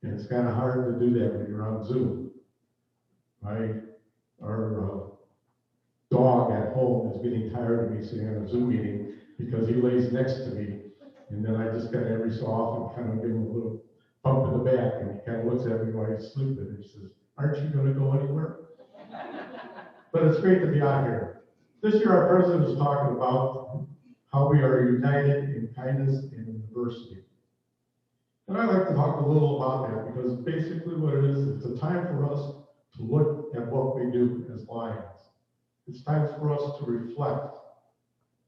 And it's kind of hard to do that when you're on Zoom. Our dog at home is getting tired of me sitting on a Zoom meeting because he lays next to me. And then I just kind of every so often kind of give him a little bump in the back, and he kind of looks at me while he's sleeping and he says, "Aren't you going to go anywhere?" But it's great to be out here. This year, our president was talking about how we are united in kindness and in diversity. And I'd like to talk a little about that because basically what it is, it's a time for us to look at what we do as Lions. It's time for us to reflect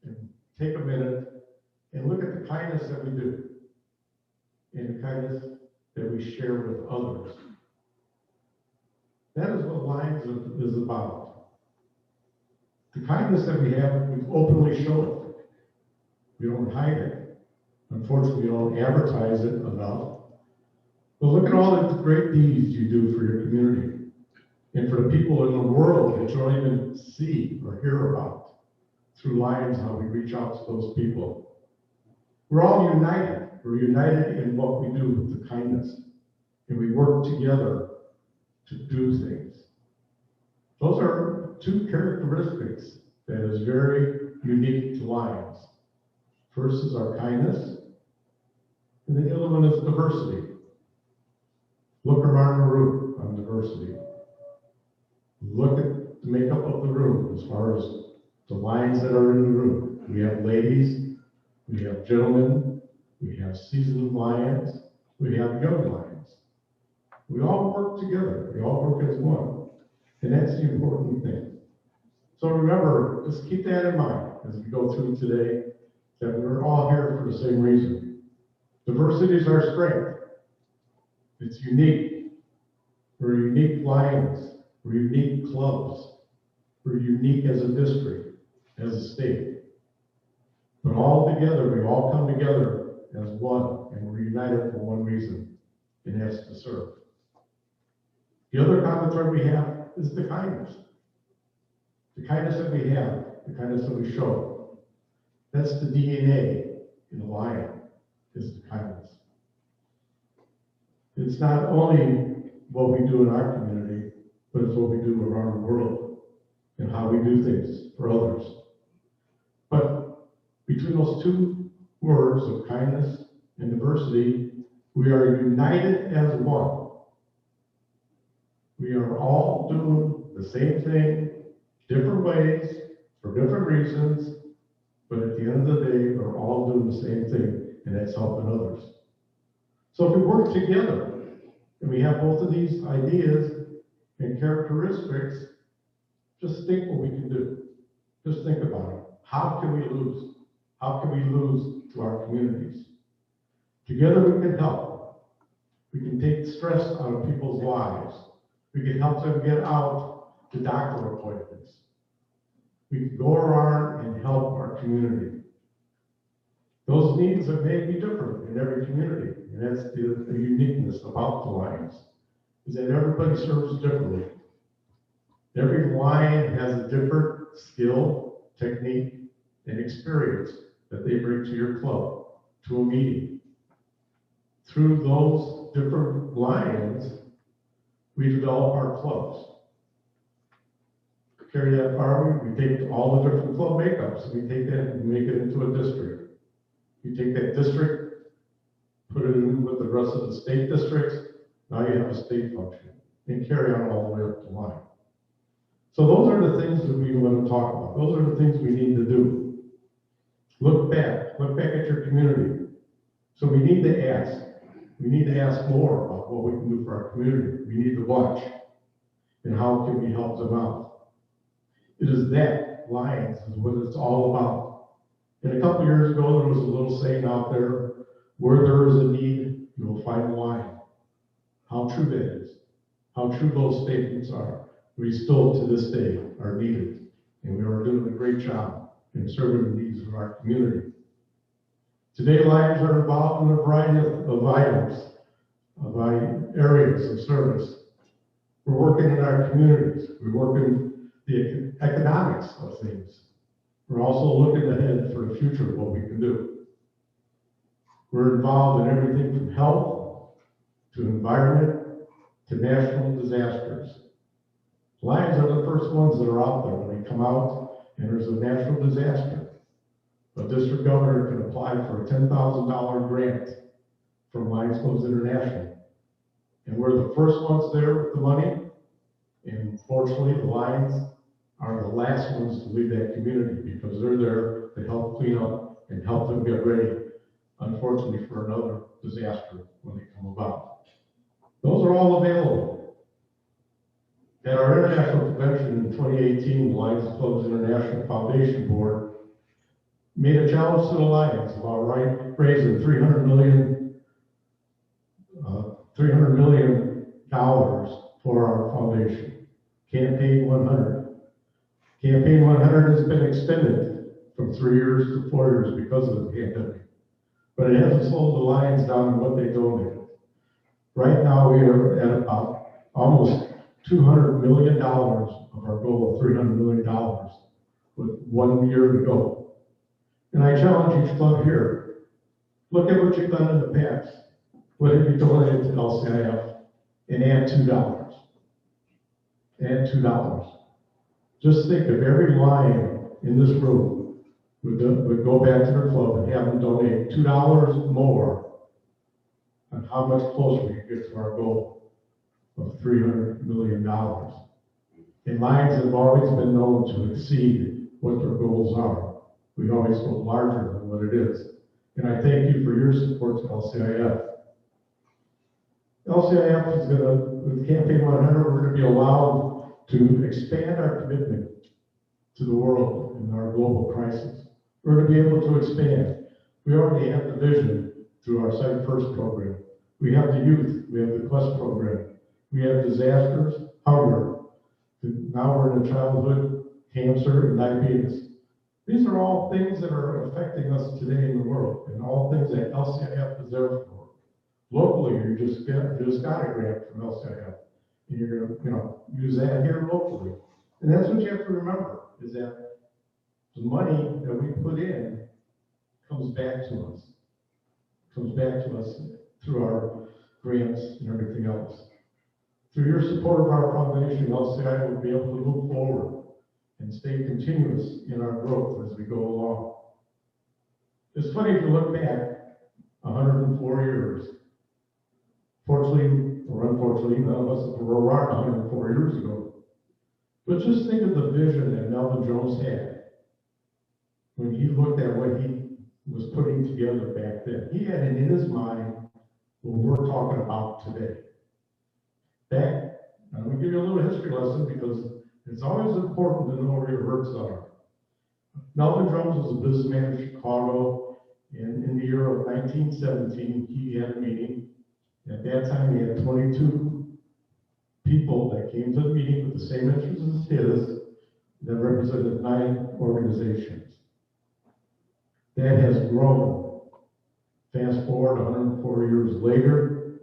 and take a minute and look at the kindness that we do and the kindness that we share with others. That is what Lions is about. The kindness that we have, we openly show it. We don't hide it. Unfortunately, we don't advertise it enough. But look at all the great deeds you do for your community and for the people in the world that you don't even see or hear about. Through Lions, how we reach out to those people. We're all united. We're united in what we do with the kindness. And we work together to do things. Those are two characteristics that is very unique to Lions. First is our kindness, and then the other one is diversity. Look around the room on diversity. Look at the makeup of the room as far as the Lions that are in the room. We have ladies, we have gentlemen, we have seasoned Lions, we have young Lions. We all work together, we all work as one, and that's the important thing. So remember, just keep that in mind as we go through today, that we're all here for the same reason. Diversity is our strength. It's unique. We're unique Lions. We're unique clubs. We're unique as a district, as a state. But all together, we all come together as one, and we're united for one reason, and that's to serve. The other common thread we have is the kindness. The kindness that we have, the kindness that we show. That's the DNA in a Lion, is the kindness. It's not only what we do in our community, but it's what we do around the world and how we do things for others. But between those two words of kindness and diversity, we are united as one. We are all doing the same thing, different ways, for different reasons, but at the end of the day, we're all doing the same thing, and that's helping others. So if we work together, and we have both of these ideas and characteristics, just think what we can do. Just think about it. How can we lose? How can we lose to our communities? Together we can help. We can take stress out of people's lives. We can help them get out to doctor appointments. We can go around and help our community. Those needs may be different in every community, and that's the uniqueness about the Lions, is that everybody serves differently. Every Lion has a different skill, technique, and experience that they bring to your club, to a meeting. Through those different Lions, we develop our clubs. Carry that far, we take all the different club makeups, we take that and make it into a district. You take that district, put it in with the rest of the state districts, now you have a state function, and carry on all the way up the line. So those are the things that we want to talk about. Those are the things we need to do. Look back at your community. So we need to ask. We need to ask more about what we can do for our community. We need to watch, and how can we help them out. It is that, Lions, is what it's all about. And a couple of years ago, there was a little saying out there, where there is a need, you will find a Lion. How true that is. How true those statements are. We still, to this day, are needed. And we are doing a great job in serving the needs of our community. Today, Lions are involved in a variety of items, of areas of service. We're working in our communities. We're working the economics of things. We're also looking ahead for the future of what we can do. We're involved in everything from health to environment, to national disasters. Lions are the first ones that are out there when they come out and there's a natural disaster. A district governor can apply for a $10,000 grant from Lions Clubs International. And we're the first ones there with the money. And fortunately, the Lions are the last ones to leave that community because they're there to help clean up and help them get ready, unfortunately, for another disaster when they come about. Those are all available. At our international convention in 2018, the Lions Clubs International Foundation Board made a challenge to the Lions about raising $300 million for our foundation. Campaign 100. Campaign 100 has been extended from 3 years to 4 years because of the pandemic. But it hasn't slowed the Lions down in what they donated. Right now, we are at about almost $200 million of our goal of $300 million with 1 year to go. And I challenge each club here, look at what you've done in the past. What have you donated to LCIF? And add $2. Add $2. Just think if every Lion in this room would go back to their club and have them donate $2 more, on how much closer we can get to our goal of $300 million. And Lions have always been known to exceed what their goals are. We always go larger than what it is. And I thank you for your support to LCIF. LCIF is going to, with Campaign 100, we're going to be allowed to expand our commitment to the world in our global crisis. We're going to be able to expand. We already have the vision through our Site First program. We have the youth, we have the Quest program. We have disasters, hunger. Now we're in childhood, cancer, and diabetes. These are all things that are affecting us today in the world, and all things that LCIF is there for. Locally, you just got a grant from LCIF, and you're going to use that here locally. And that's what you have to remember, is that the money that we put in comes back to us. Comes back to us through our grants and everything else. Through your support of our foundation, LCI will be able to move forward and stay continuous in our growth as we go along. It's funny if you look back 104 years. Fortunately, or unfortunately, none of us were around 104 years ago. But just think of the vision that Melvin Jones had when he looked at what he was putting together back then. He had it in his mind what we're talking about today. I'm going to give you a little history lesson because it's always important to know where your roots are. Melvin Jones was a businessman in Chicago. In the year of 1917, he had a meeting. At that time, he had 22 people that came to the meeting with the same interests as his that represented 9 organizations. That has grown. Fast forward 104 years later,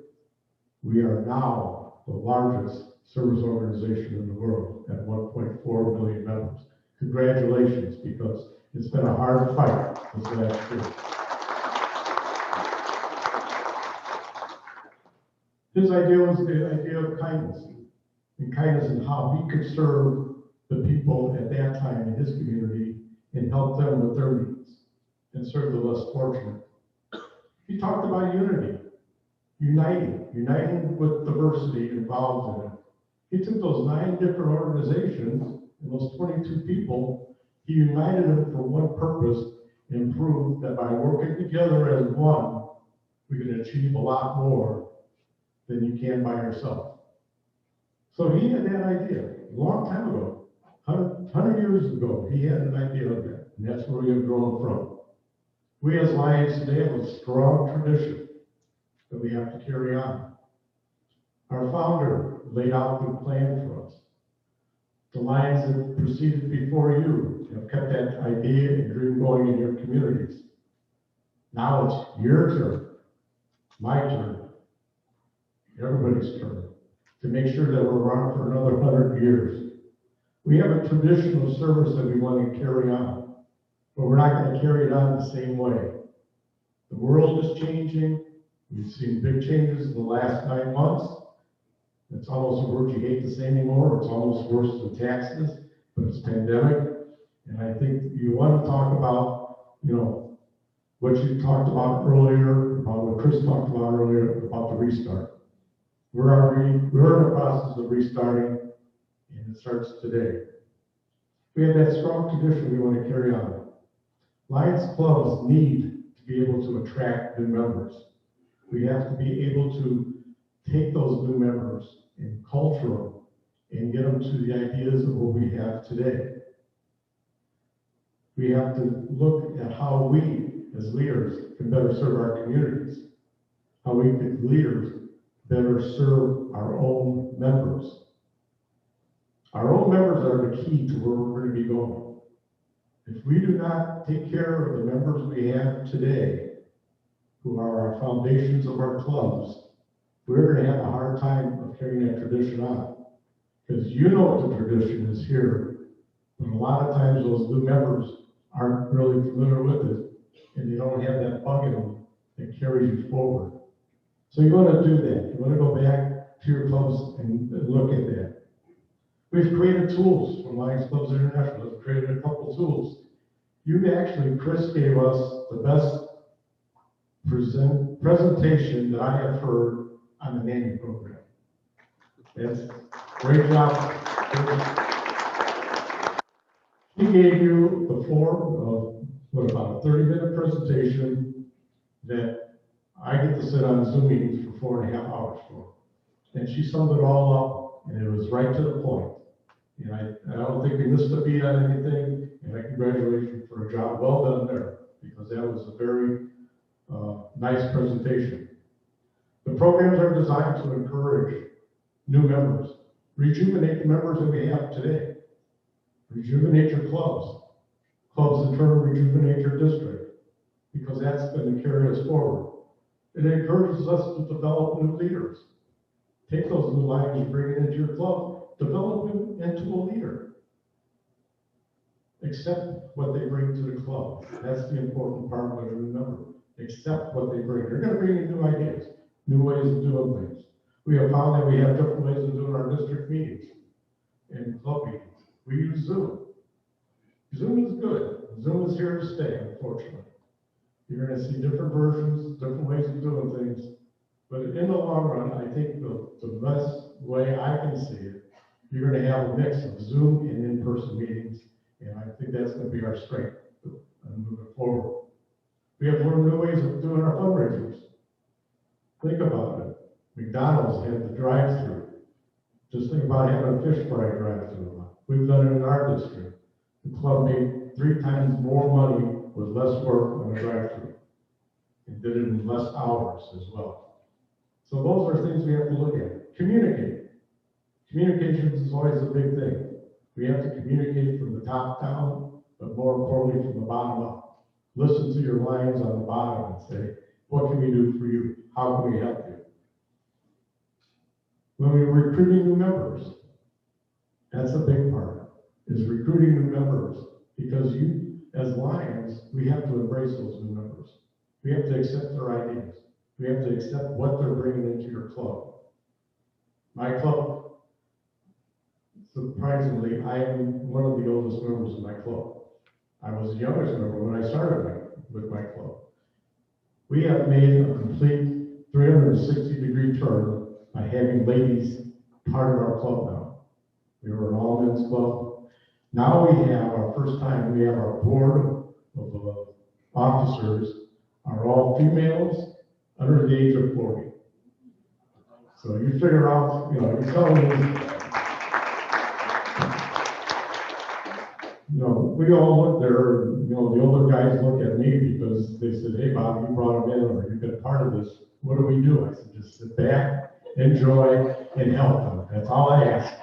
we are now the largest service organization in the world at 1.4 million members. Congratulations, because it's been a hard fight this last year. His idea was the idea of kindness, and kindness and how he could serve the people at that time in his community and help them with their needs and serve the less fortunate. He talked about unity, uniting with diversity involved in it. He took those 9 different organizations and those 22 people, he united them for one purpose and proved that by working together as one, we can achieve a lot more than you can by yourself. So he had that idea a long time ago, 100 years ago, he had an idea of that, and that's where we have grown from. We as Lions today have a strong tradition that we have to carry on. Our founder laid out the plan for us. The Lions that proceeded before you have kept that idea and dream going in your communities. Now it's your turn, my turn, everybody's turn, to make sure that we're around for another 100 years. We have a tradition of service that we want to carry on, but we're not going to carry it on the same way. The world is changing. We've seen big changes in the last 9 months. It's almost a word you hate to say anymore. It's almost worse than taxes, but it's pandemic. And I think you want to talk about, you know, what you talked about earlier, about what Chris talked about earlier, about the restart. We're in the process of restarting, and it starts today. We have that strong tradition we want to carry on. Lions clubs need to be able to attract new members. We have to be able to take those new members and culture them and get them to the ideas of what we have today. We have to look at how we, as leaders, can better serve our communities, how we, as leaders, better serve our own members. Our own members are the key to where we're going to be going. If we do not take care of the members we have today, who are our foundations of our clubs, we're going to have a hard time of carrying that tradition on. Because you know what the tradition is here, but a lot of times those new members aren't really familiar with it, and they don't have that bug in them that carries you forward. So you want to do that. You want to go back to your clubs and look at that. We've created tools from Lions Clubs International. We've created a couple tools. Chris gave us the best presentation that I have heard on the naming program. That's great job. He gave you the form of, about a 30-minute presentation that I get to sit on Zoom meetings for 4.5 hours for. And she summed it all up, and it was right to the point. And I don't think we missed a beat on anything, and I congratulate you for a job well done there, because that was a very nice presentation. The programs are designed to encourage new members, rejuvenate the members that we have today, rejuvenate your clubs. Clubs in turn rejuvenate your district, because that's going to carry us forward. It encourages us to develop new leaders. Take those new lions you bring into your club, develop them into a leader. Accept what they bring to the club. That's the important part of a new member. Accept what they bring. They're going to bring you new ideas, new ways of doing things. We have found that we have different ways of doing our district meetings and club meetings. We use Zoom. Zoom is good. Zoom is here to stay, unfortunately. You're going to see different versions, different ways of doing things. But in the long run, I think the best way I can see it, you're going to have a mix of Zoom and in-person meetings. And I think that's going to be our strength moving forward. We have learned new ways of doing our fundraisers. Think about it. McDonald's had the drive-through. Just think about having a fish fry drive-through. We've done it in our district. The club made 3 times more money with less work on a drive-through, and did it in less hours as well. So those are things we have to look at. Communicate. Communication is always a big thing. We have to communicate from the top down, but more importantly from the bottom up. Listen to your lions on the bottom and say, what can we do for you? How can we help you? When we're recruiting new members, that's a big part, is recruiting new members, because you, as Lions, we have to embrace those new members. We have to accept their ideas. We have to accept what they're bringing into your club. My club, surprisingly, I am one of the oldest members of my club. I was the youngest member when I started with my club. We have made a complete 360-degree turn by having ladies part of our club now. We were an all-men's club. Now we have, our first time, we have our board of officers are all females under the age of 40. So you figure out, you're telling me, we all look there, the older guys look at me because they said, hey, Bob, you brought them in, or you've been part of this. What do we do? I said, just sit back, enjoy, and help them. That's all I ask.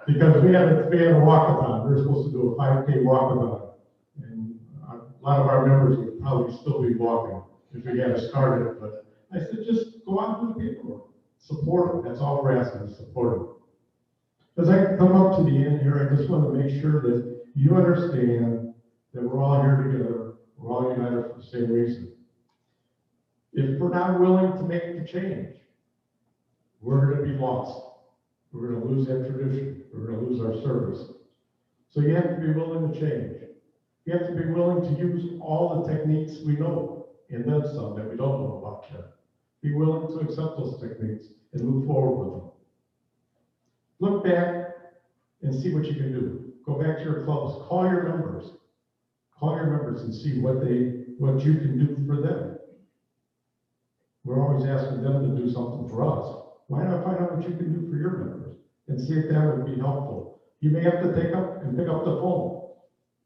Because we had a walkathon. We were supposed to do a 5K walkathon. And a lot of our members would probably still be walking if we had started. But I said, just go out and do the paperwork. Support them. That's all we're asking, support them. As I come up to the end here, I just want to make sure that you understand that we're all here together. We're all united for the same reason. If we're not willing to make the change, we're gonna be lost. We're gonna lose that tradition. We're gonna lose our service. So you have to be willing to change. You have to be willing to use all the techniques we know, and then some that we don't know about yet. Be willing to accept those techniques and move forward with them. Look back and see what you can do. Go back to your clubs, call your members. Call your members and see what you can do for them. We're always asking them to do something for us. Why not find out what you can do for your members and see if that would be helpful? You may have to pick up the phone.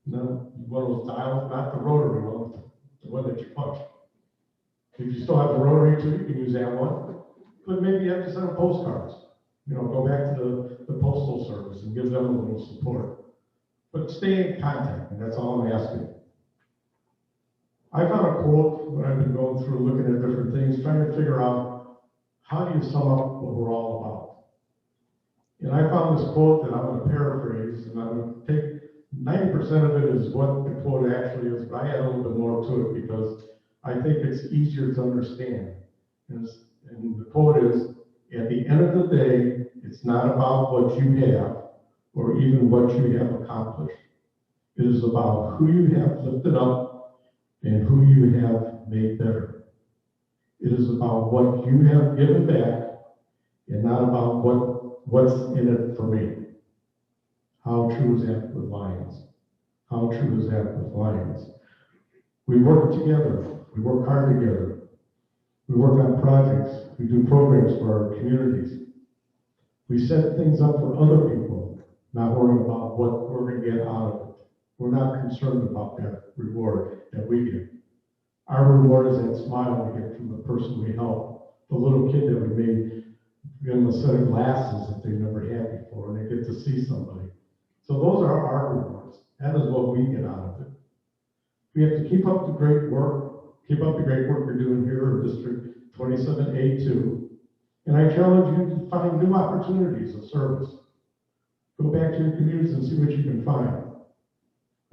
No, one of those dials, not the rotary one, the one that you punch. If you still have the rotary too, you can use that one. But maybe you have to send them postcards. You know, go back to the postal service and give them a little support. But stay in contact, and that's all I'm asking. I found a quote when I've been going through looking at different things, trying to figure out how do you sum up what we're all about. And I found this quote that I'm going to paraphrase, and I'm going to take 90% of it is what the quote actually is, but I add a little bit more to it because I think it's easier to understand. And the quote is, at the end of the day, it's not about what you have or even what you have accomplished. It is about who you have lifted up and who you have made better. It is about what you have given back and not about what's in it for me. How true is that with Lions? How true is that with Lions? We work together. We work hard together. We work on projects. We do programs for our communities. We set things up for other people, not worrying about what we're going to get out of it. We're not concerned about that reward that we get. Our reward is that smile we get from the person we help, the little kid that we made give them a set of glasses that they've never had before, and they get to see somebody. So those are our rewards. That is what we get out of it. We have to keep up the great work, you're doing here in District 27 A2. And I challenge you to find new opportunities of service. Go back to your communities and see what you can find.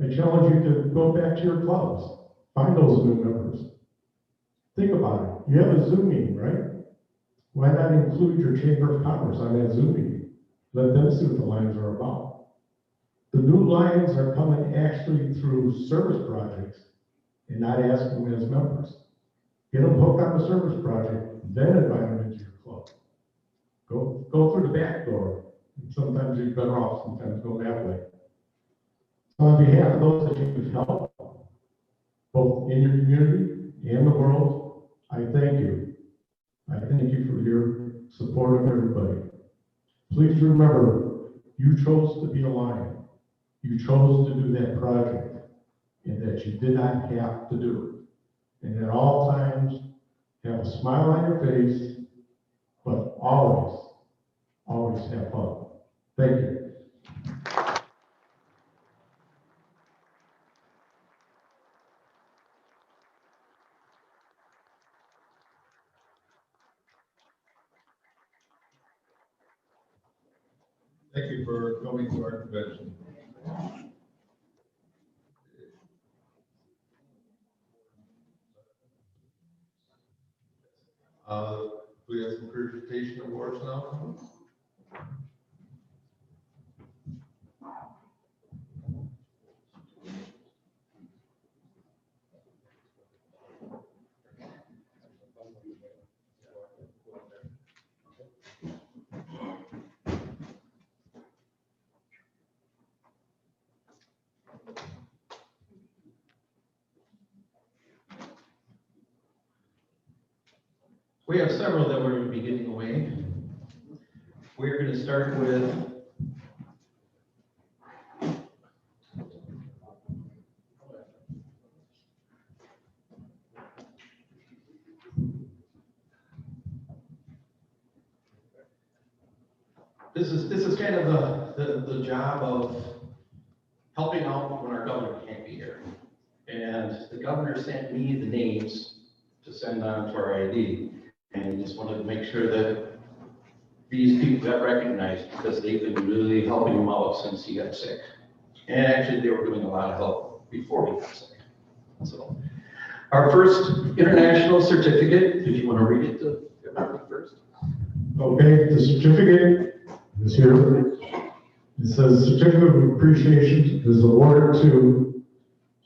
I challenge you to go back to your clubs. Find those new members. Think about it. You have a Zoom meeting, right? Why not include your Chamber of Commerce on that Zoom meeting? Let them see what the Lions are about. The new Lions are coming actually through service projects and not asking them as members. Get them hooked on the service project, then invite them into your club. Go through the back door. Sometimes you're better off, sometimes go that way. So on behalf of those that you've helped, both in your community and the world, I thank you. I thank you for your support of everybody. Please remember, you chose to be a Lion. You chose to do that project, and that you did not have to do it. And at all times, have a smile on your face, but always have fun. Thank you. Thank you for coming to our convention. We have some presentation awards now. We have several that we're going to be giving away. We're going to start with this is kind of the job of helping out when our governor can't be here. And the governor sent me the names to send on to our ID. And just wanted to make sure that these people got recognized because they've been really helping him out since he got sick. And actually, they were doing a lot of help before he got sick. So Our first international certificate, if you want to read it to everybody first. Okay, the certificate is here. It says certificate of appreciation is awarded to,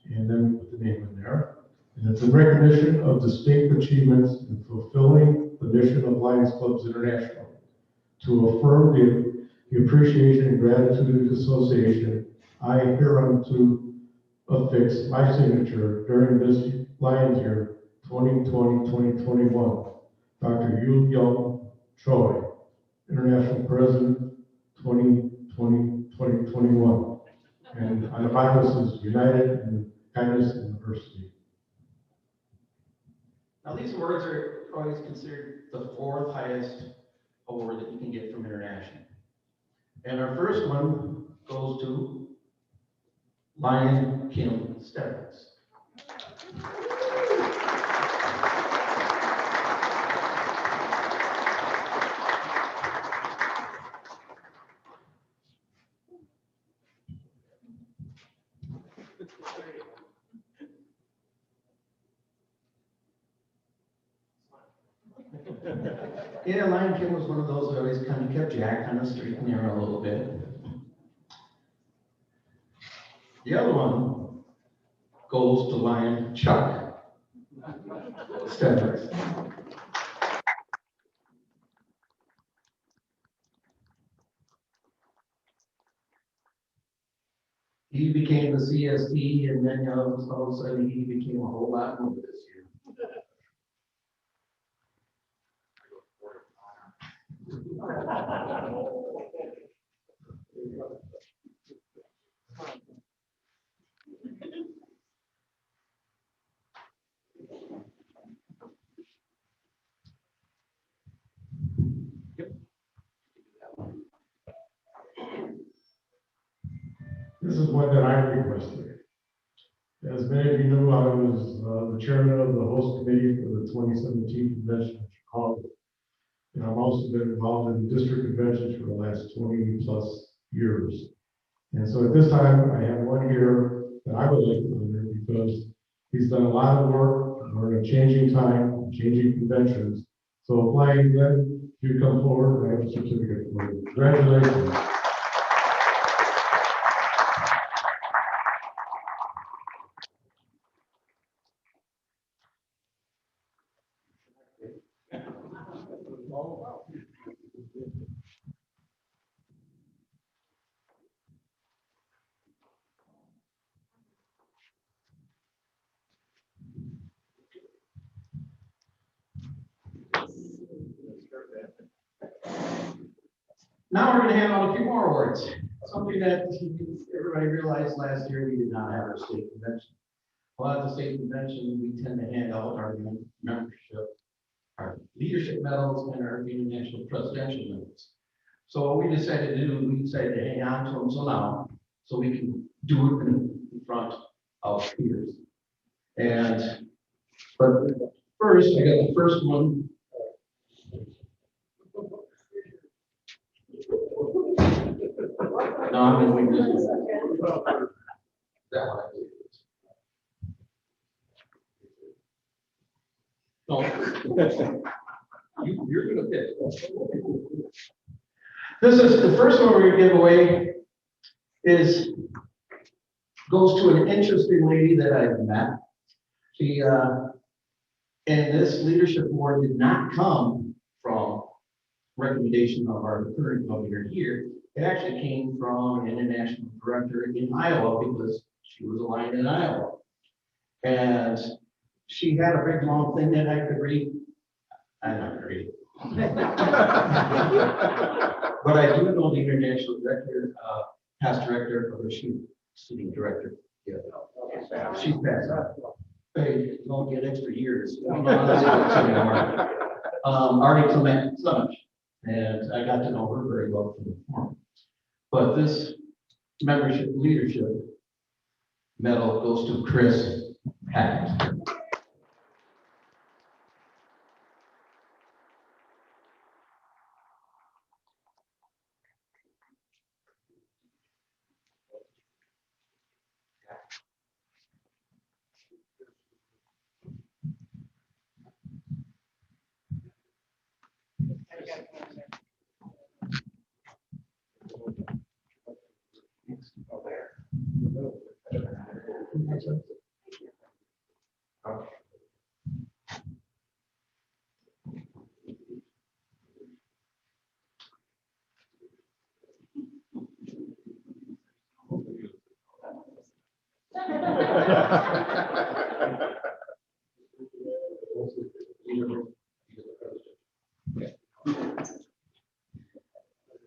and then put the name in there. And it's in recognition of distinct achievements in fulfilling the mission of Lions Clubs International. To affirm the appreciation and gratitude of the association, I hereunto affix my signature during this Lions year 2020-2021. Dr. Yu Young Choi, International President 2020-2021. And on the bottom is United in Kindness and Diversity. Now, these awards are always considered the fourth highest award that you can get from international. And our first one goes to Lion Kim Stebbins. Yeah, Lion Kim was one of those that always kind of kept Jack on the straight and narrow a little bit. The other one goes to Lion Chuck Stebbins. He became the CST, and then all of a sudden he became a whole lot more this year. This is one that I requested. As many of you know, I was the chairman of the host committee for the 2017 convention in Chicago. And I've also been involved in district conventions for the last 20 plus years. And so at this time, I have one here that I would like to honor because he's done a lot of work. We're in a changing time, changing conventions. So applying then, you come forward, I have a certificate for you. Congratulations. Now we're going to hand out a few more awards. Something that everybody realized last year, we did not have our state convention. Well, at the state convention, we tend to hand out our membership, our leadership medals, and our international presidential medals. So what we decided to do, we decided to hang on to them so now, so we can do it in front of peers. And, but first, I got the first one. No, I'm going to wait. That one. No. You're going to pick. This is the first one we're going to give away. Goes to an interesting lady that I've met. She and this leadership award did not come from recommendation of our current governor here. It actually came from an international director in Iowa because she was a Lion in Iowa. And she had a big long thing that I could read. I'm not going to read it. But I do know the international director, past director, or she sitting director. Yeah. She's passed out. Hey, don't get extra years. Artie Clement Summich. And I got to know her very well from the forum. But this membership leadership medal goes to Chris Hackett.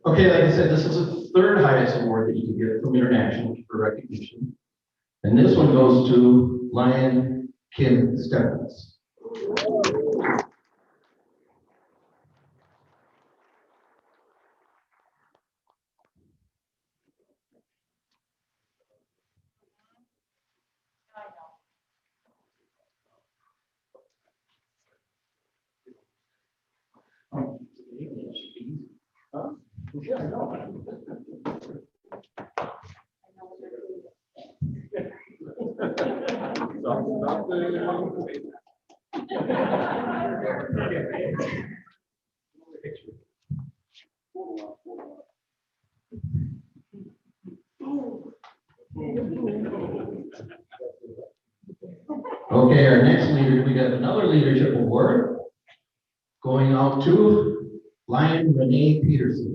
Okay, like I said, this is the third highest award that you can get from international for recognition. And this one goes to Lion Kim Stephens. Yeah, I know. Okay, our next leader, we got another leadership award going out to Lion Renee Peterson.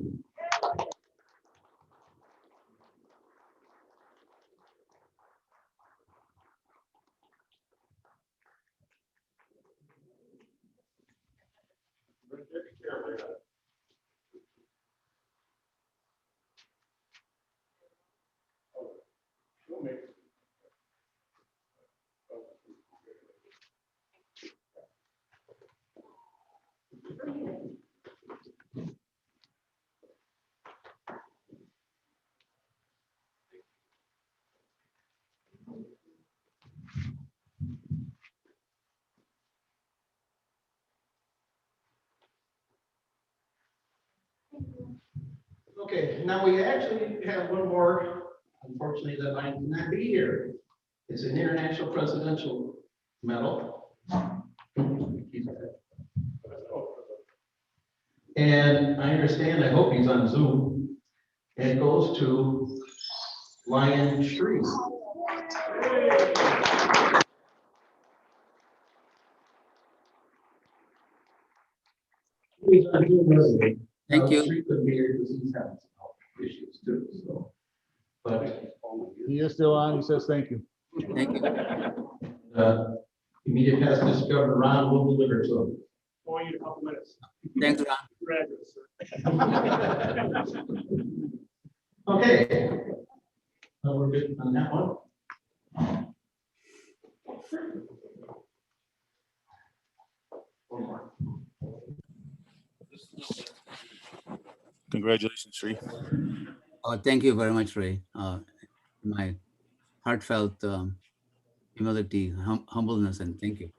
Okay, now we actually have one more, unfortunately, that might not be here. It's an international presidential medal. And I understand, I hope he's on Zoom. And it goes to Lion Shree. He's on Zoom resident. Thank you. Shree couldn't be here because he's having some issues too, so. But He is still on. He says thank you. Thank you. Immediate past this Governor Ron will deliver to him. For you a couple minutes. Thanks, Ron. Your address, sir. Okay. So we're good on that one. One more. Congratulations, Sri. Thank you very much, Ray. My heartfelt humility, humbleness, and thank you.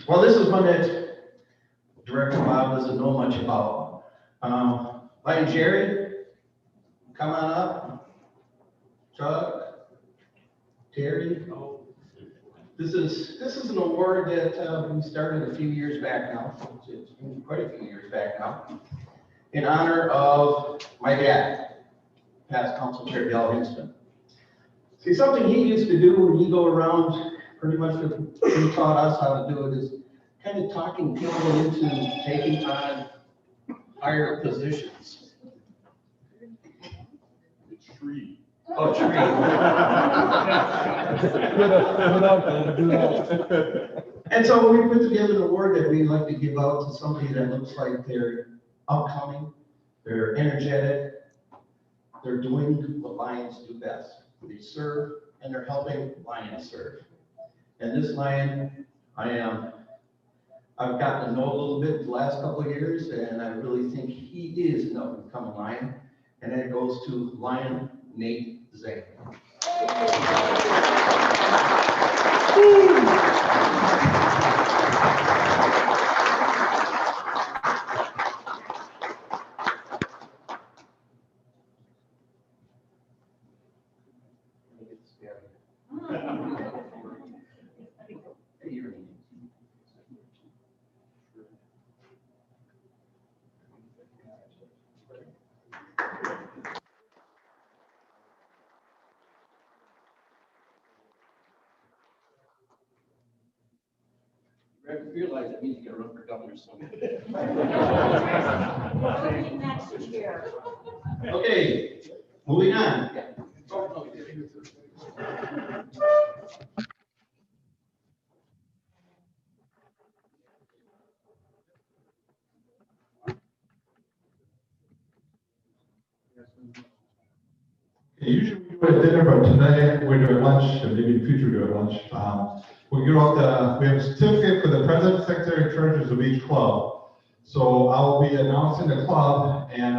Well, this is one that Director Bob doesn't know much about. Lion Jerry, come on up. Chuck, Terry. This is an award that we started a few years back now. It's been quite a few years back now, in honor of my dad, past Council Chair Dale Hinston. See, something he used to do when he go around, pretty much what he taught us how to do it, is kind of talking people into taking on higher positions. Tree. Oh, tree. And so we put together an award that we like to give out to somebody that looks like they're upcoming, they're energetic, they're doing what Lions do best. They serve and they're helping Lions serve. And this Lion, I've gotten to know a little bit the last couple of years, and I really think he is an up-and-coming Lion. And that goes to Lion Nate Zane. realize that means you gotta run for governor soon. Next year. Okay, moving on. Usually we do it at dinner, but today we're doing lunch, and maybe in the future we're doing lunch. We have a certificate for the president, secretary, treasurers of each club. So I'll be announcing the club, and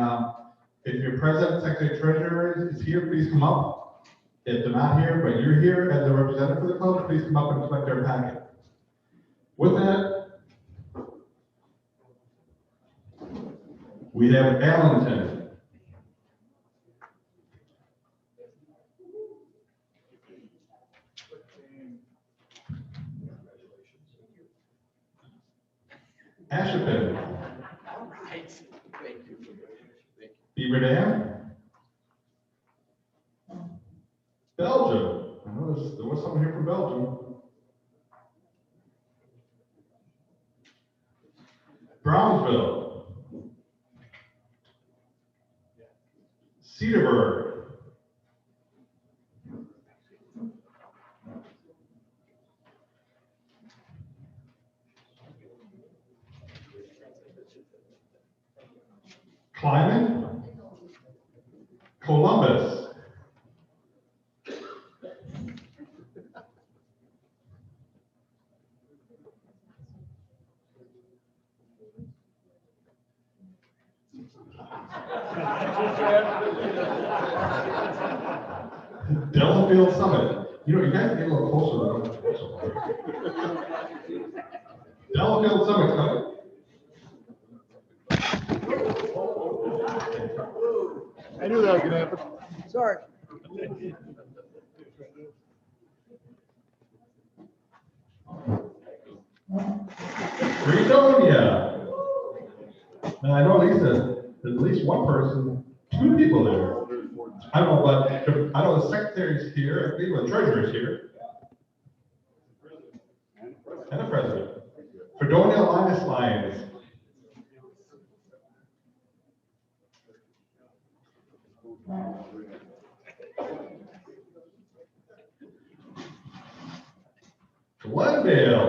if your president, secretary, treasurer is here, please come up. If they're not here, but you're here as a representative for the club, please come up and collect their packet. With that, we have Allenton. Asheville. Beaver Dam. Belgium. I know there was someone here from Belgium. Brownsville. Cedarburg. Clyman. Columbus. Delafield Summit. You know, you guys get a little closer. Delafield Summit coming. I knew that was gonna happen. Sorry. Fredonia. Now I know there's at least one person, two people there. I don't know, but I know the secretary's here, I believe the treasurer's here. And the president. Fredonia Alliance Lions. Glendale.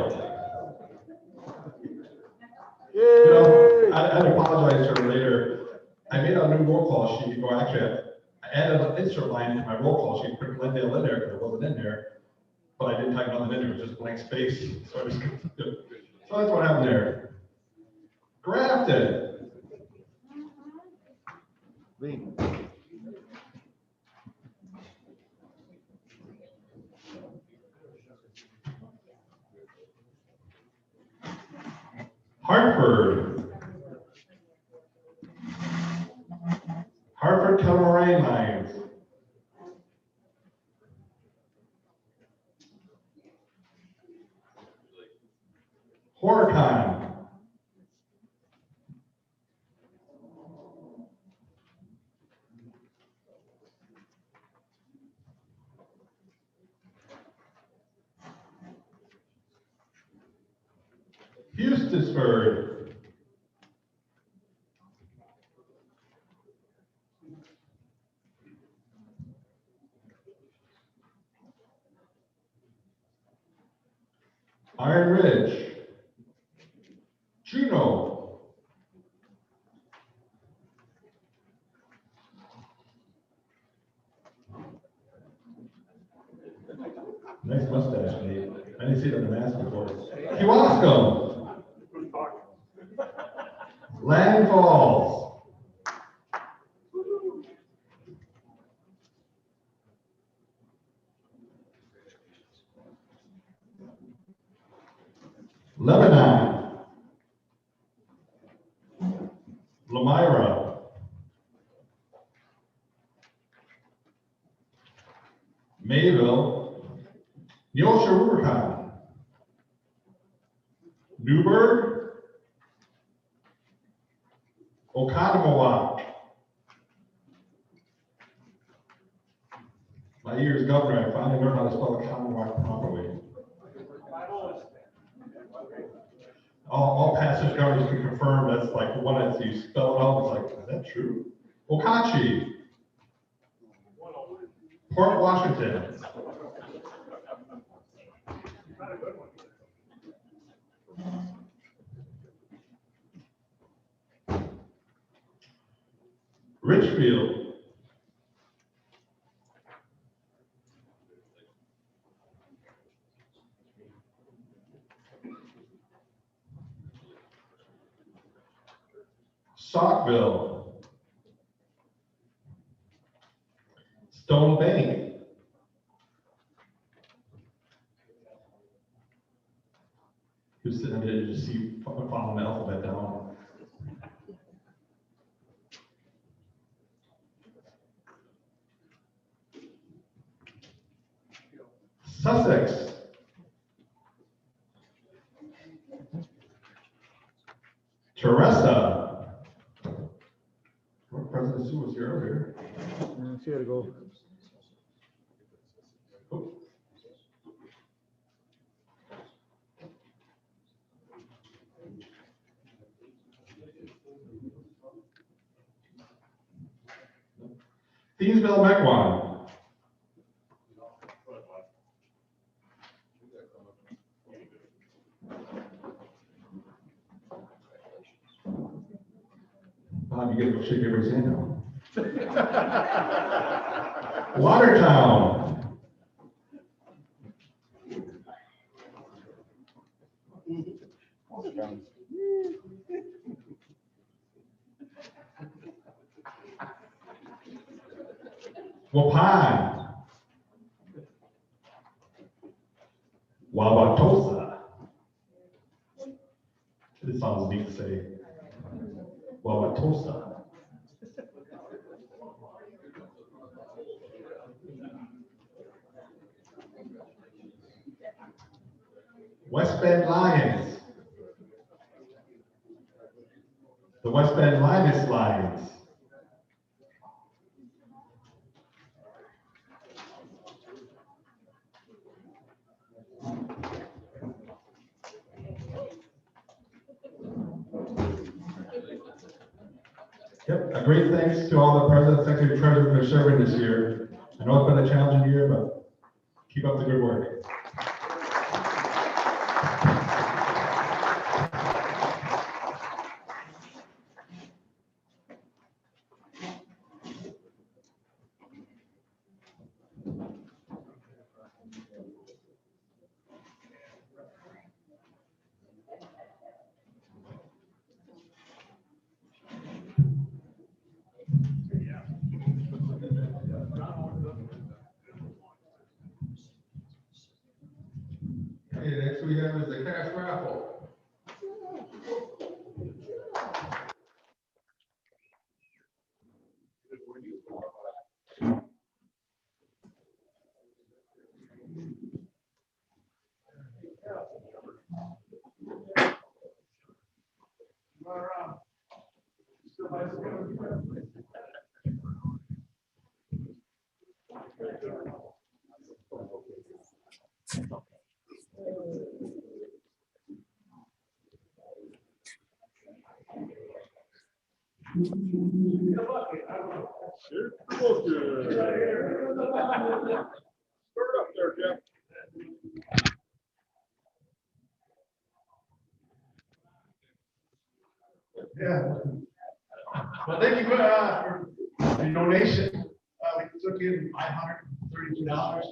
You know, I apologize to her later. I made a new roll call sheet, or actually, I added an insert line to my roll call sheet, put Glendale in there because it wasn't in there. But I didn't type nothing in there, it was just blank space. So that's what happened there. Grafton. Hartford. Hartford Telemarine Lines. Horicon. Houstonburg. Iron Ridge. Juneau. Nice mustache, Nate. I didn't see it on the mask before. Kewaskum. Land Falls. Lebanon. Lamira. Mayville. Neosho Rubicon. Newburgh. Oconomowoc. My year as governor, I finally learned how to spell Oconomowoc properly. all passage guards can confirm that's like the one that you spell it out, it's like, is that true? Okachi. Port Washington. Richfield. Saukville. Stone Bank. Who's sitting there to just see, following the alphabet down. Sussex. Teresa. Well, President Sue was here earlier. She had to go. Thiensville, Mequon. Bob, you gotta go shake everybody's hand now. Watertown. Waupun. Wauwatosa. This sounds neat to say. Wauwatosa. West Bend Lions. The West Bend Lions. Yep, a great thanks to all the presidents, secretary, treasurer for serving this year. I know it's been a challenging year, but keep up the good work. Okay, next we have is the cash raffle. Yeah. Well, thank you for the donation. We took in $532.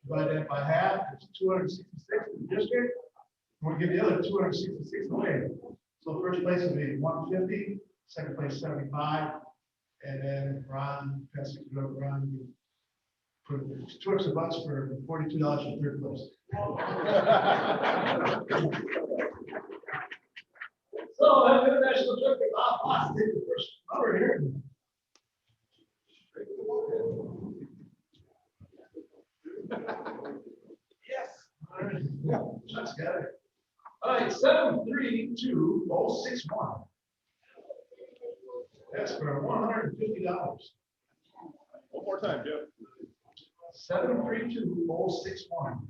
But if I had, it's 266 in the district. We'll give the other 266 away. So first place will be 150, second place 75, and then Ron, passing it over, Ron, you put $200 for $42 for third place. So that international trip, I'll take the first number here. Yes. All right. Yeah, Chuck's got it. All right, 732061. That's for $150. One more time, Jeff. 732061.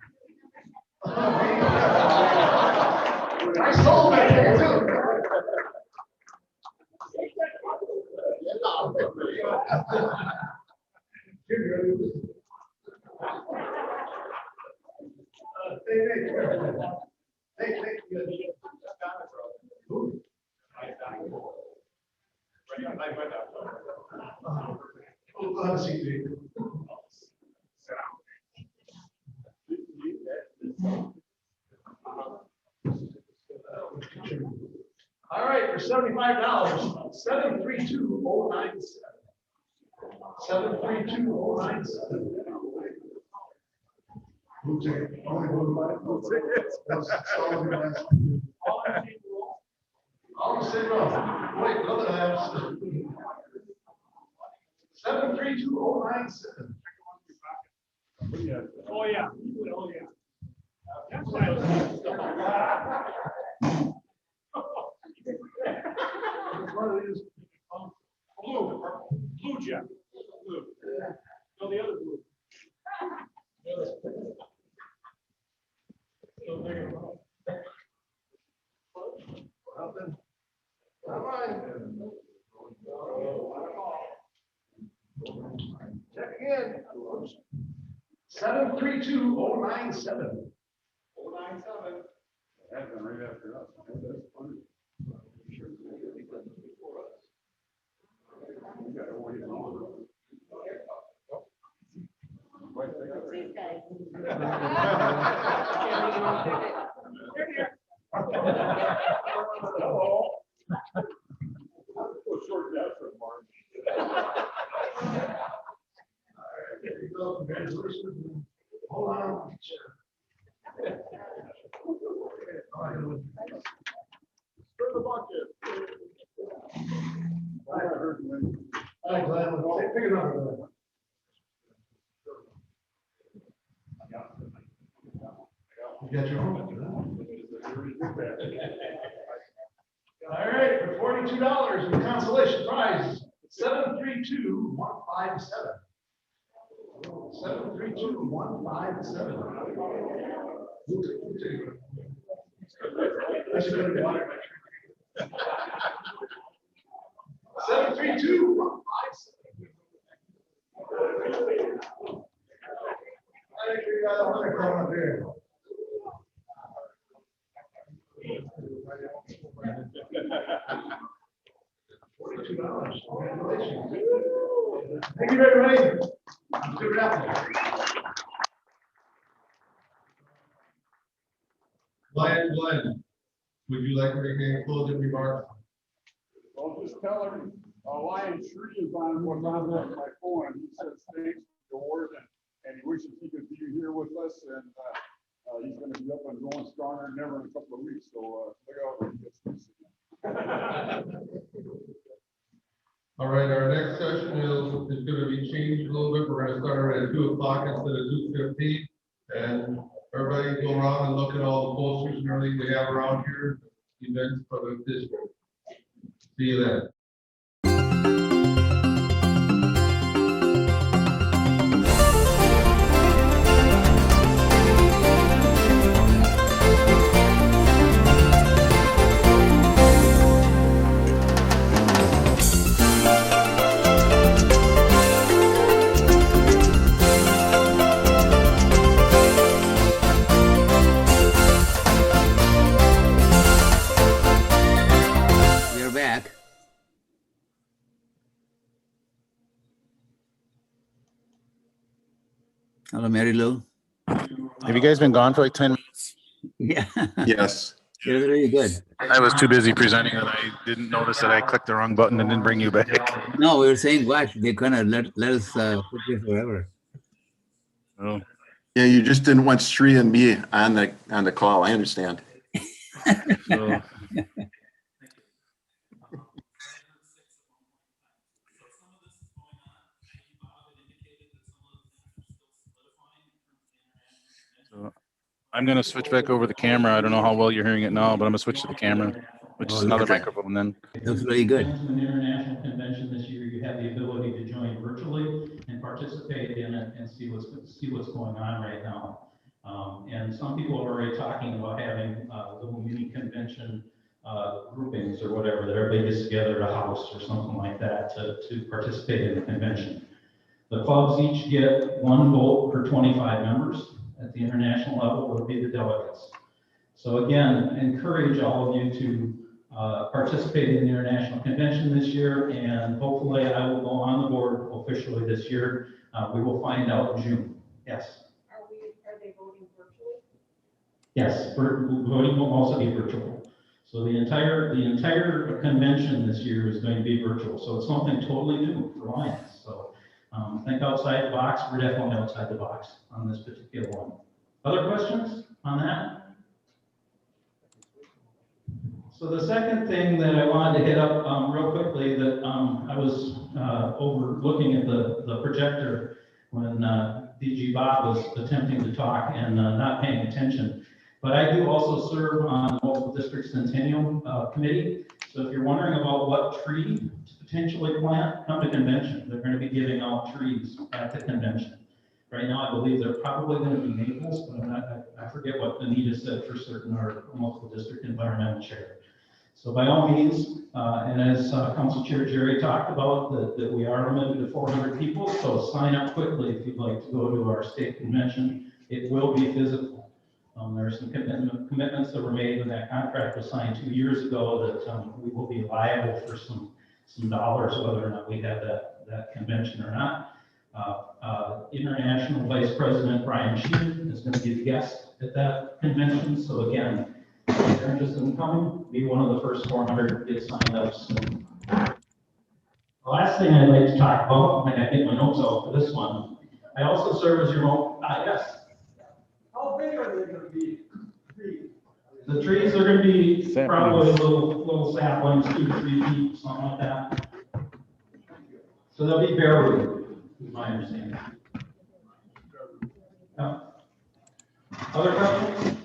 I sold that thing too. All right, for $75, 732097. 732097. Blue ticket, only blue tickets. All the same row. Wait, another half. 732097. Oh, yeah. Oh, yeah. One of these. Blue Jack. Blue. No, the other blue. Well, then, all right. Check again. 732097. 097. That's been right after us. That's funny. Short death for Mark. There you go. Congratulations. Hold on. Stir the bucket. I heard you. All right, Glenn. Pick another one. You got your own? All right, for $42 in consolation prize, 732157. 732157. I should go to the water. 732157. I think we got another crowd up here. $42. Congratulations. Thank you, everybody. Good wrap. Glenn, would you like to make any closing remarks? Well, just tell him, Lion Tree is on what's on my phone. He says thanks to the award and he wishes he could be here with us and he's going to be up and going stronger than ever in a couple of weeks. So look out when he gets this. All right, our next session is going to be changed a little bit. We're going to start at 2 o'clock instead of 2:15. And everybody go around and look at all the posters and everything we have around here, events for the district. See you then. We're back. Hello, Mary Lou. Have you guys been gone for like 10 minutes? Yeah. Yes. It was really good. I was too busy presenting and I didn't notice that I clicked the wrong button and didn't bring you back. No, we were saying, watch, they're gonna let us sit here forever. Oh. Yeah, you just didn't want Sri and me on the call. I understand. So, I'm going to switch back over the camera. I don't know how well you're hearing it now, but I'm going to switch to the camera, which is another microphone then. Looks really good. An international convention this year, you have the ability to join virtually and participate in it and see what's going on right now. And some people are already talking about having little mini convention groupings or whatever that everybody gets together at a house or something like that to participate in the convention. The clubs each get 1 vote per 25 members. At the international level, will be the delegates. So again, encourage all of you to participate in the international convention this year, and hopefully I will go on the board officially this year. We will find out in June. Yes. Are they voting virtually? Yes, voting will also be virtual. So the entire convention this year is going to be virtual. So it's something totally new for Lions. So think outside the box. We're definitely outside the box on this particular one. Other questions on that? So the second thing that I wanted to hit up real quickly that I was over looking at the projector when DG Bob was attempting to talk and not paying attention. But I do also serve on the Local District Centennial Committee. So if you're wondering about what tree to potentially plant, come to convention. They're going to be giving out trees at the convention. Right now, I believe they're probably going to be maples, but I forget what Anita said for certain, our Local District Environmental Chair. So by all means, and as Council Chair Jerry talked about, that we are limited to 400 people, so sign up quickly if you'd like to go to our state convention. It will be physical. There are some commitments that were made when that contract was signed 2 years ago that we will be liable for some dollars, whether or not we have that convention or not. International Vice President Brian Sheehan is going to be the guest at that convention. So again, if you're interested in coming, be one of the first 400 to get signed up soon. The last thing I'd like to talk about, I get my notes out for this one. I also serve as your yes. How big are they gonna be? The trees are going to be probably little saplings, 2 to 3 feet, something like that. So they'll be bare root, is my understanding. Yeah. Other questions?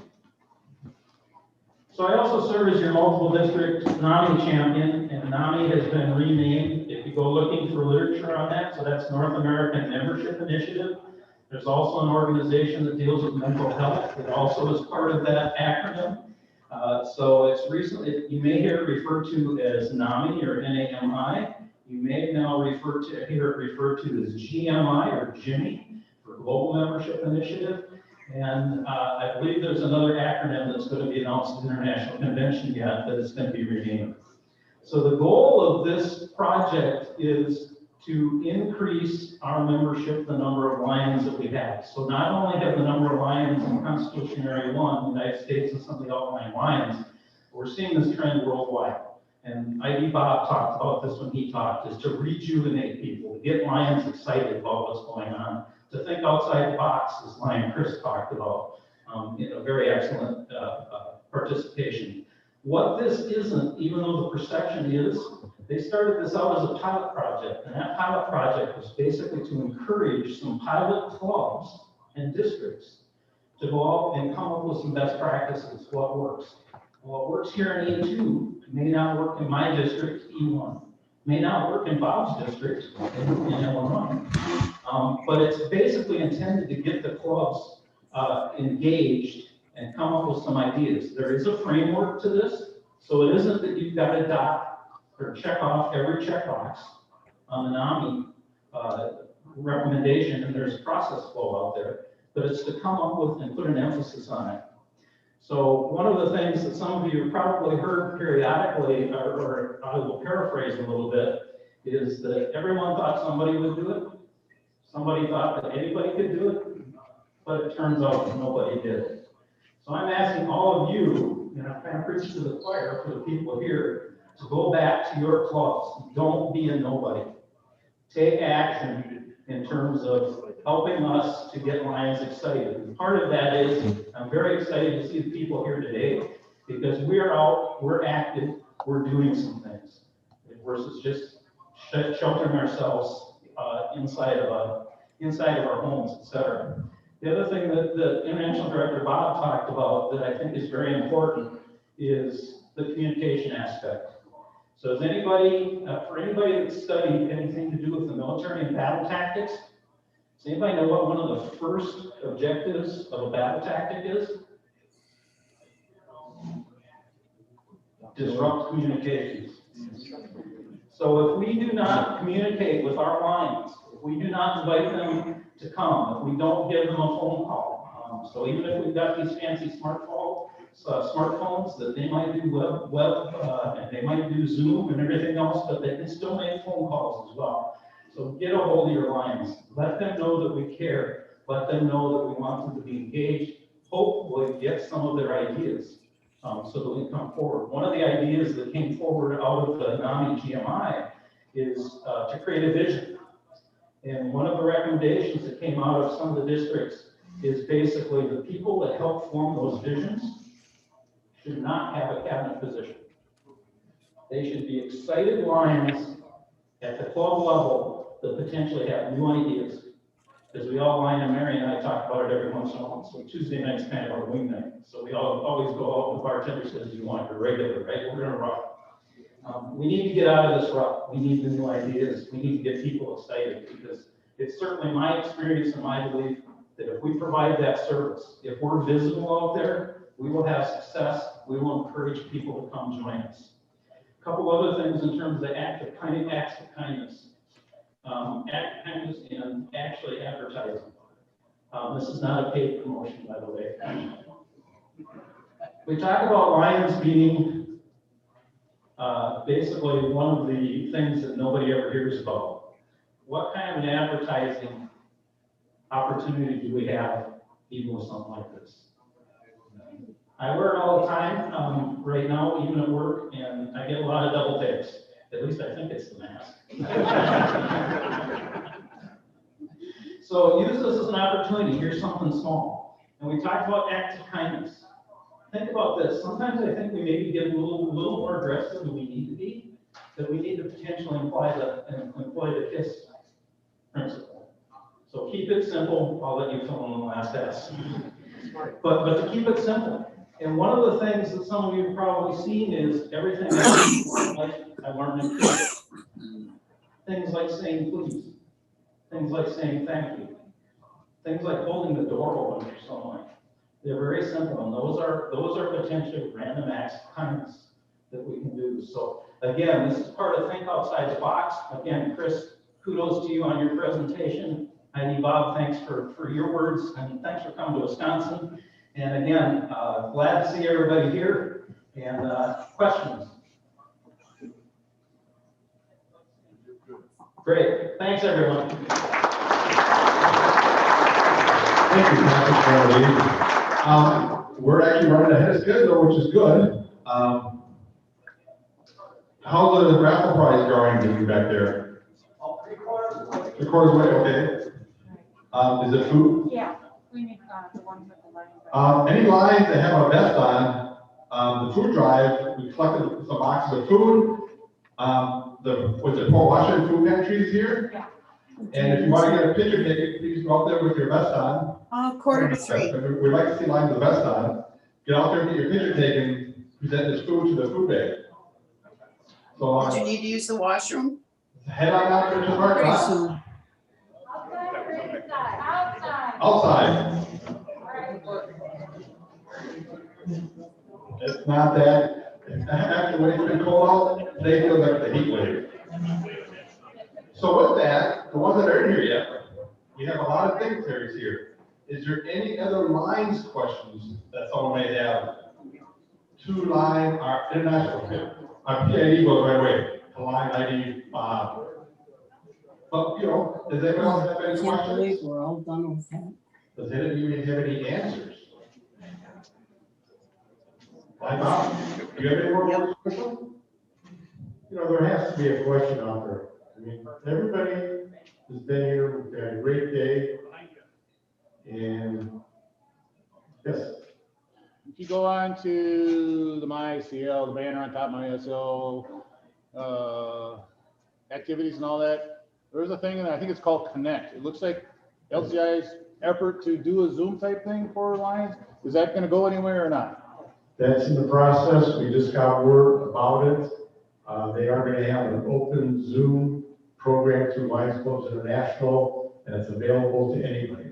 So I also serve as your multiple district NAMI champion, and NAMI has been renamed. If you go looking for literature on that, so that's North American Membership Initiative. There's also an organization that deals with mental health that also is part of that acronym. So it's recently, you may hear it referred to as NAMI or NAMI. You may now hear it referred to as GMI or Jimmy for Global Membership Initiative. And I believe there's another acronym that's going to be announced at the International Convention yet that is going to be renamed. So the goal of this project is to increase our membership, the number of Lions that we have. So not only have the number of Lions in Constitution Area 1, the United States, and some of the outlying Lions, but we're seeing this trend worldwide. And ID Bob talked about this when he talked, is to rejuvenate people, to get Lions excited about what's going on, to think outside the box, as Lion Chris talked about, very excellent participation. What this isn't, even though the perception is, they started this out as a pilot project, and that pilot project was basically to encourage some pilot clubs and districts to go out and come up with some best practices, what works. What works here in E2 may not work in my district, E1, may not work in Bob's district in Illinois. But it's basically intended to get the clubs engaged and come up with some ideas. There is a framework to this, so it isn't that you've got to dot or check off every checkbox on the NAMI recommendation, and there's a process flow out there, but it's to come up with and put an emphasis on it. So one of the things that some of you have probably heard periodically, or I will paraphrase a little bit, is that everyone thought somebody would do it. Somebody thought that anybody could do it, but it turns out that nobody did. So I'm asking all of you, and I'm kind of preaching to the choir for the people here, to go back to your clubs. Don't be a nobody. Take action in terms of helping us to get Lions excited. And part of that is, I'm very excited to see the people here today, because we're out, we're active, we're doing some things, versus just sheltering ourselves inside of our homes, etc. The other thing that the International Director Bob talked about that I think is very important is the communication aspect. So is anybody, for anybody that's studied anything to do with the military and battle tactics, Does anybody know what one of the first objectives of a battle tactic is? Disrupt communications. So if we do not communicate with our lines, if we do not invite them to come, if we don't give them a phone call, so even if we've got these fancy smartphones that they might do web and they might do Zoom and everything else, but they can still make phone calls as well. So get a hold of your lines. Let them know that we care. Let them know that we want them to be engaged. Hopefully get some of their ideas so that we come forward. One of the ideas that came forward out of the NAMI GMI is to create a vision. And one of the recommendations that came out of some of the districts is basically the people that help form those visions should not have a cabinet position. They should be excited lions at the club level that potentially have new ideas. As we all line, and Mary and I talk about it every once in a while. So Tuesday night's kind of our wing night. So we always go out and the bartender says, you want your regular, right? We're gonna rock. We need to get out of this rut. We need the new ideas. We need to get people excited because it's certainly my experience and my belief that if we provide that service, if we're visible out there, we will have success. We will encourage people to come join us. A couple other things in terms of acts of kindness. Act of kindness and actually advertising. This is not a paid promotion, by the way. We talk about Lions being basically one of the things that nobody ever hears about. What kind of an advertising opportunity do we have even with something like this? I wear it all the time right now, even at work, and I get a lot of double takes. At least I think it's the mask. So use this as an opportunity. Here's something small. And we talked about acts of kindness. Think about this. Sometimes I think we maybe get a little more aggressive than we need to be, that we need to potentially employ the KISS principle. So keep it simple. I'll let you fill in the last S. But to keep it simple. And one of the things that some of you have probably seen is everything I learned in KISS. Things like saying please. Things like saying thank you. Things like holding the door open for someone. They're very simple, and those are potentially random acts of kindness that we can do. So again, this is part of think outside the box. Again, Chris, kudos to you on your presentation. Heidi, Bob, thanks for your words, and thanks for coming to Wisconsin. And again, glad to see everybody here. And questions? Great. Thanks, everyone. Thank you, Patrick. We're actually running ahead of schedule, which is good. How's the raffle prize going to you back there? 3/4 way, okay. Is it food? Yeah, we need the ones with the lines. Any lines that have a vest on, the food drive, we collected some boxes of food. What's it, Port Washington food pantries here? Yeah. And if you want to get a picture taken, please go out there with your vest on. 2:45. We'd like to see lines with the vest on. Get out there and get your picture taken, present this food to the food bag. So, Do you need to use the washroom? head on out to the parking Pretty lot. soon. Outside. It's not that, after when it's been cold out, they feel like the heat wave. So with that, the ones that are in here yet, we have a lot of dignitaries here. Is there any other lines questions that someone may have? Two line, our international, our PID goes right away, to line ID, but, you know, does anyone else have any questions? We're all done with that. Does anyone have any answers? Hi, Bob, do you have any more questions? You know, there has to be a question out there. I mean, everybody has been here, we've had a great day. And, yes. If you go on to the MySL, the banner on top of MySL, activities and all that, there's a thing, and I think it's called Connect. It looks like LCI's effort to do a Zoom type thing for Lions. Is that going to go anywhere or not? That's in the process. We just got word about it. They are going to have an open Zoom program through Lions Clubs International and it's available to anybody.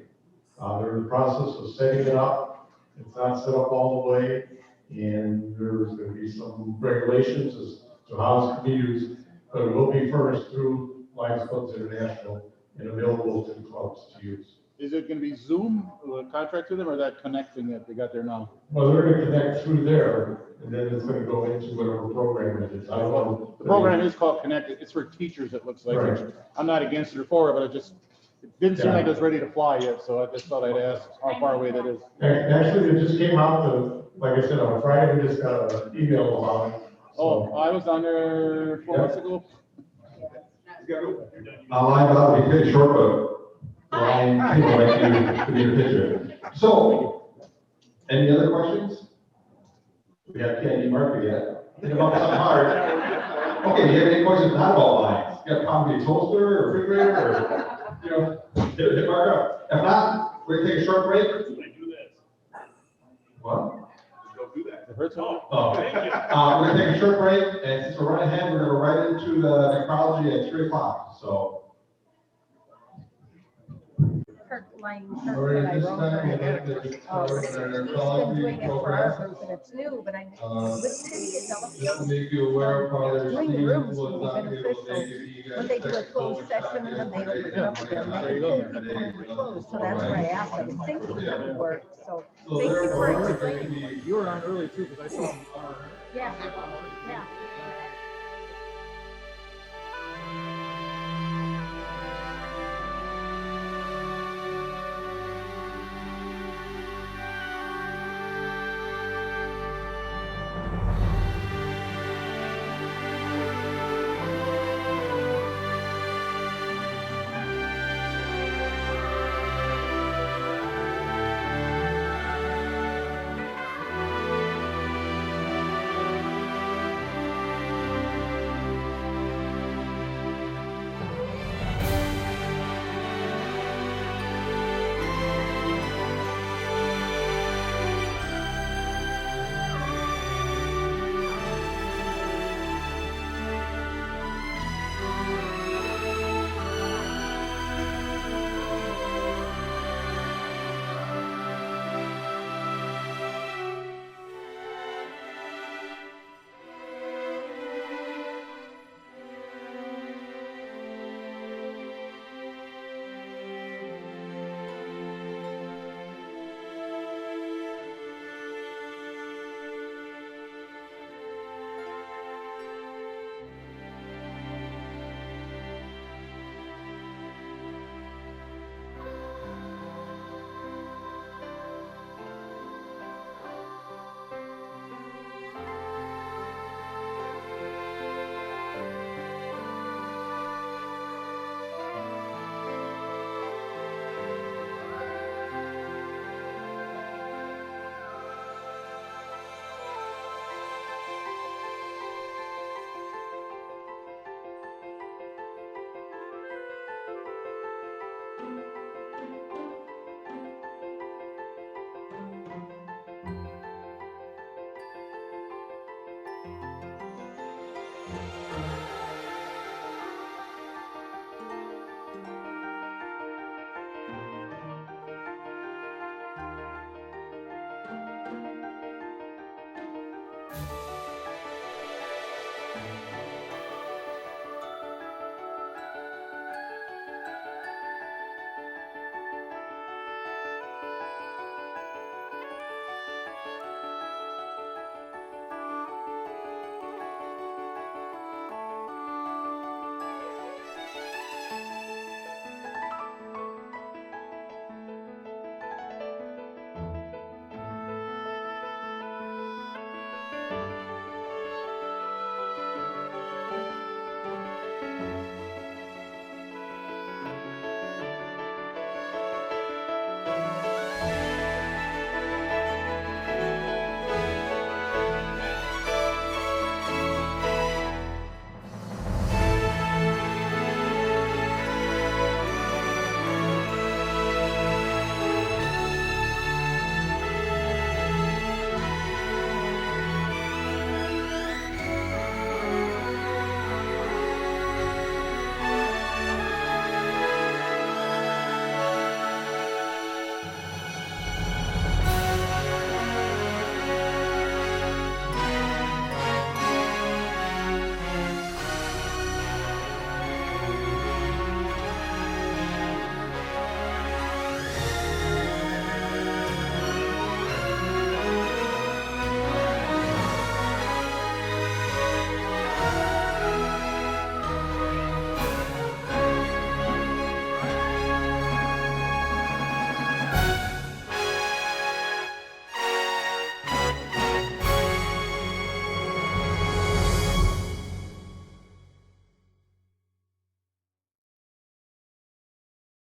They're in the process of setting it up. It's not set up all the way, and there's gonna be some regulations as to how it's gonna be used, but it will be furnished through Lions Clubs International and available to the clubs to use. Is it gonna be Zoom, contract to them, or that connecting that they got there now? Well, they're gonna connect through there, and then it's gonna go into whatever program it is. I don't know. The program is called Connect. It's for teachers, it looks like. Right. I'm not against it or for it, but it didn't seem like it was ready to fly yet, so I just thought I'd ask how far away that is. Actually, it just came out, like I said, on Friday, we just got an email about it. Oh, I was on there 4 months ago. Line out, we take short, but line, people like you to be a picture. So, any other questions? We have Candy Murphy yet. Think about something hard. Okay, do you have any questions not about lines? You got probably a toaster or refrigerator or, you know, hit Mark up. If not, we're gonna take a short break. What? It hurts. Oh, we're gonna take a short break, and since we're running ahead, we're gonna go right into the necrology at 3 o'clock, so. Or at this time, we'd like to start our necrology program. It's new, but I. Just to make you aware of how their Doing Steve rooms was will be not able beneficial. to make it. You When guys they do a checked closed over session and then they open it up again, There you go. so that's why I asked, I was thinking it would work, so So thank you for therefore, explaining. You were on early too, because I saw. Yeah, yeah.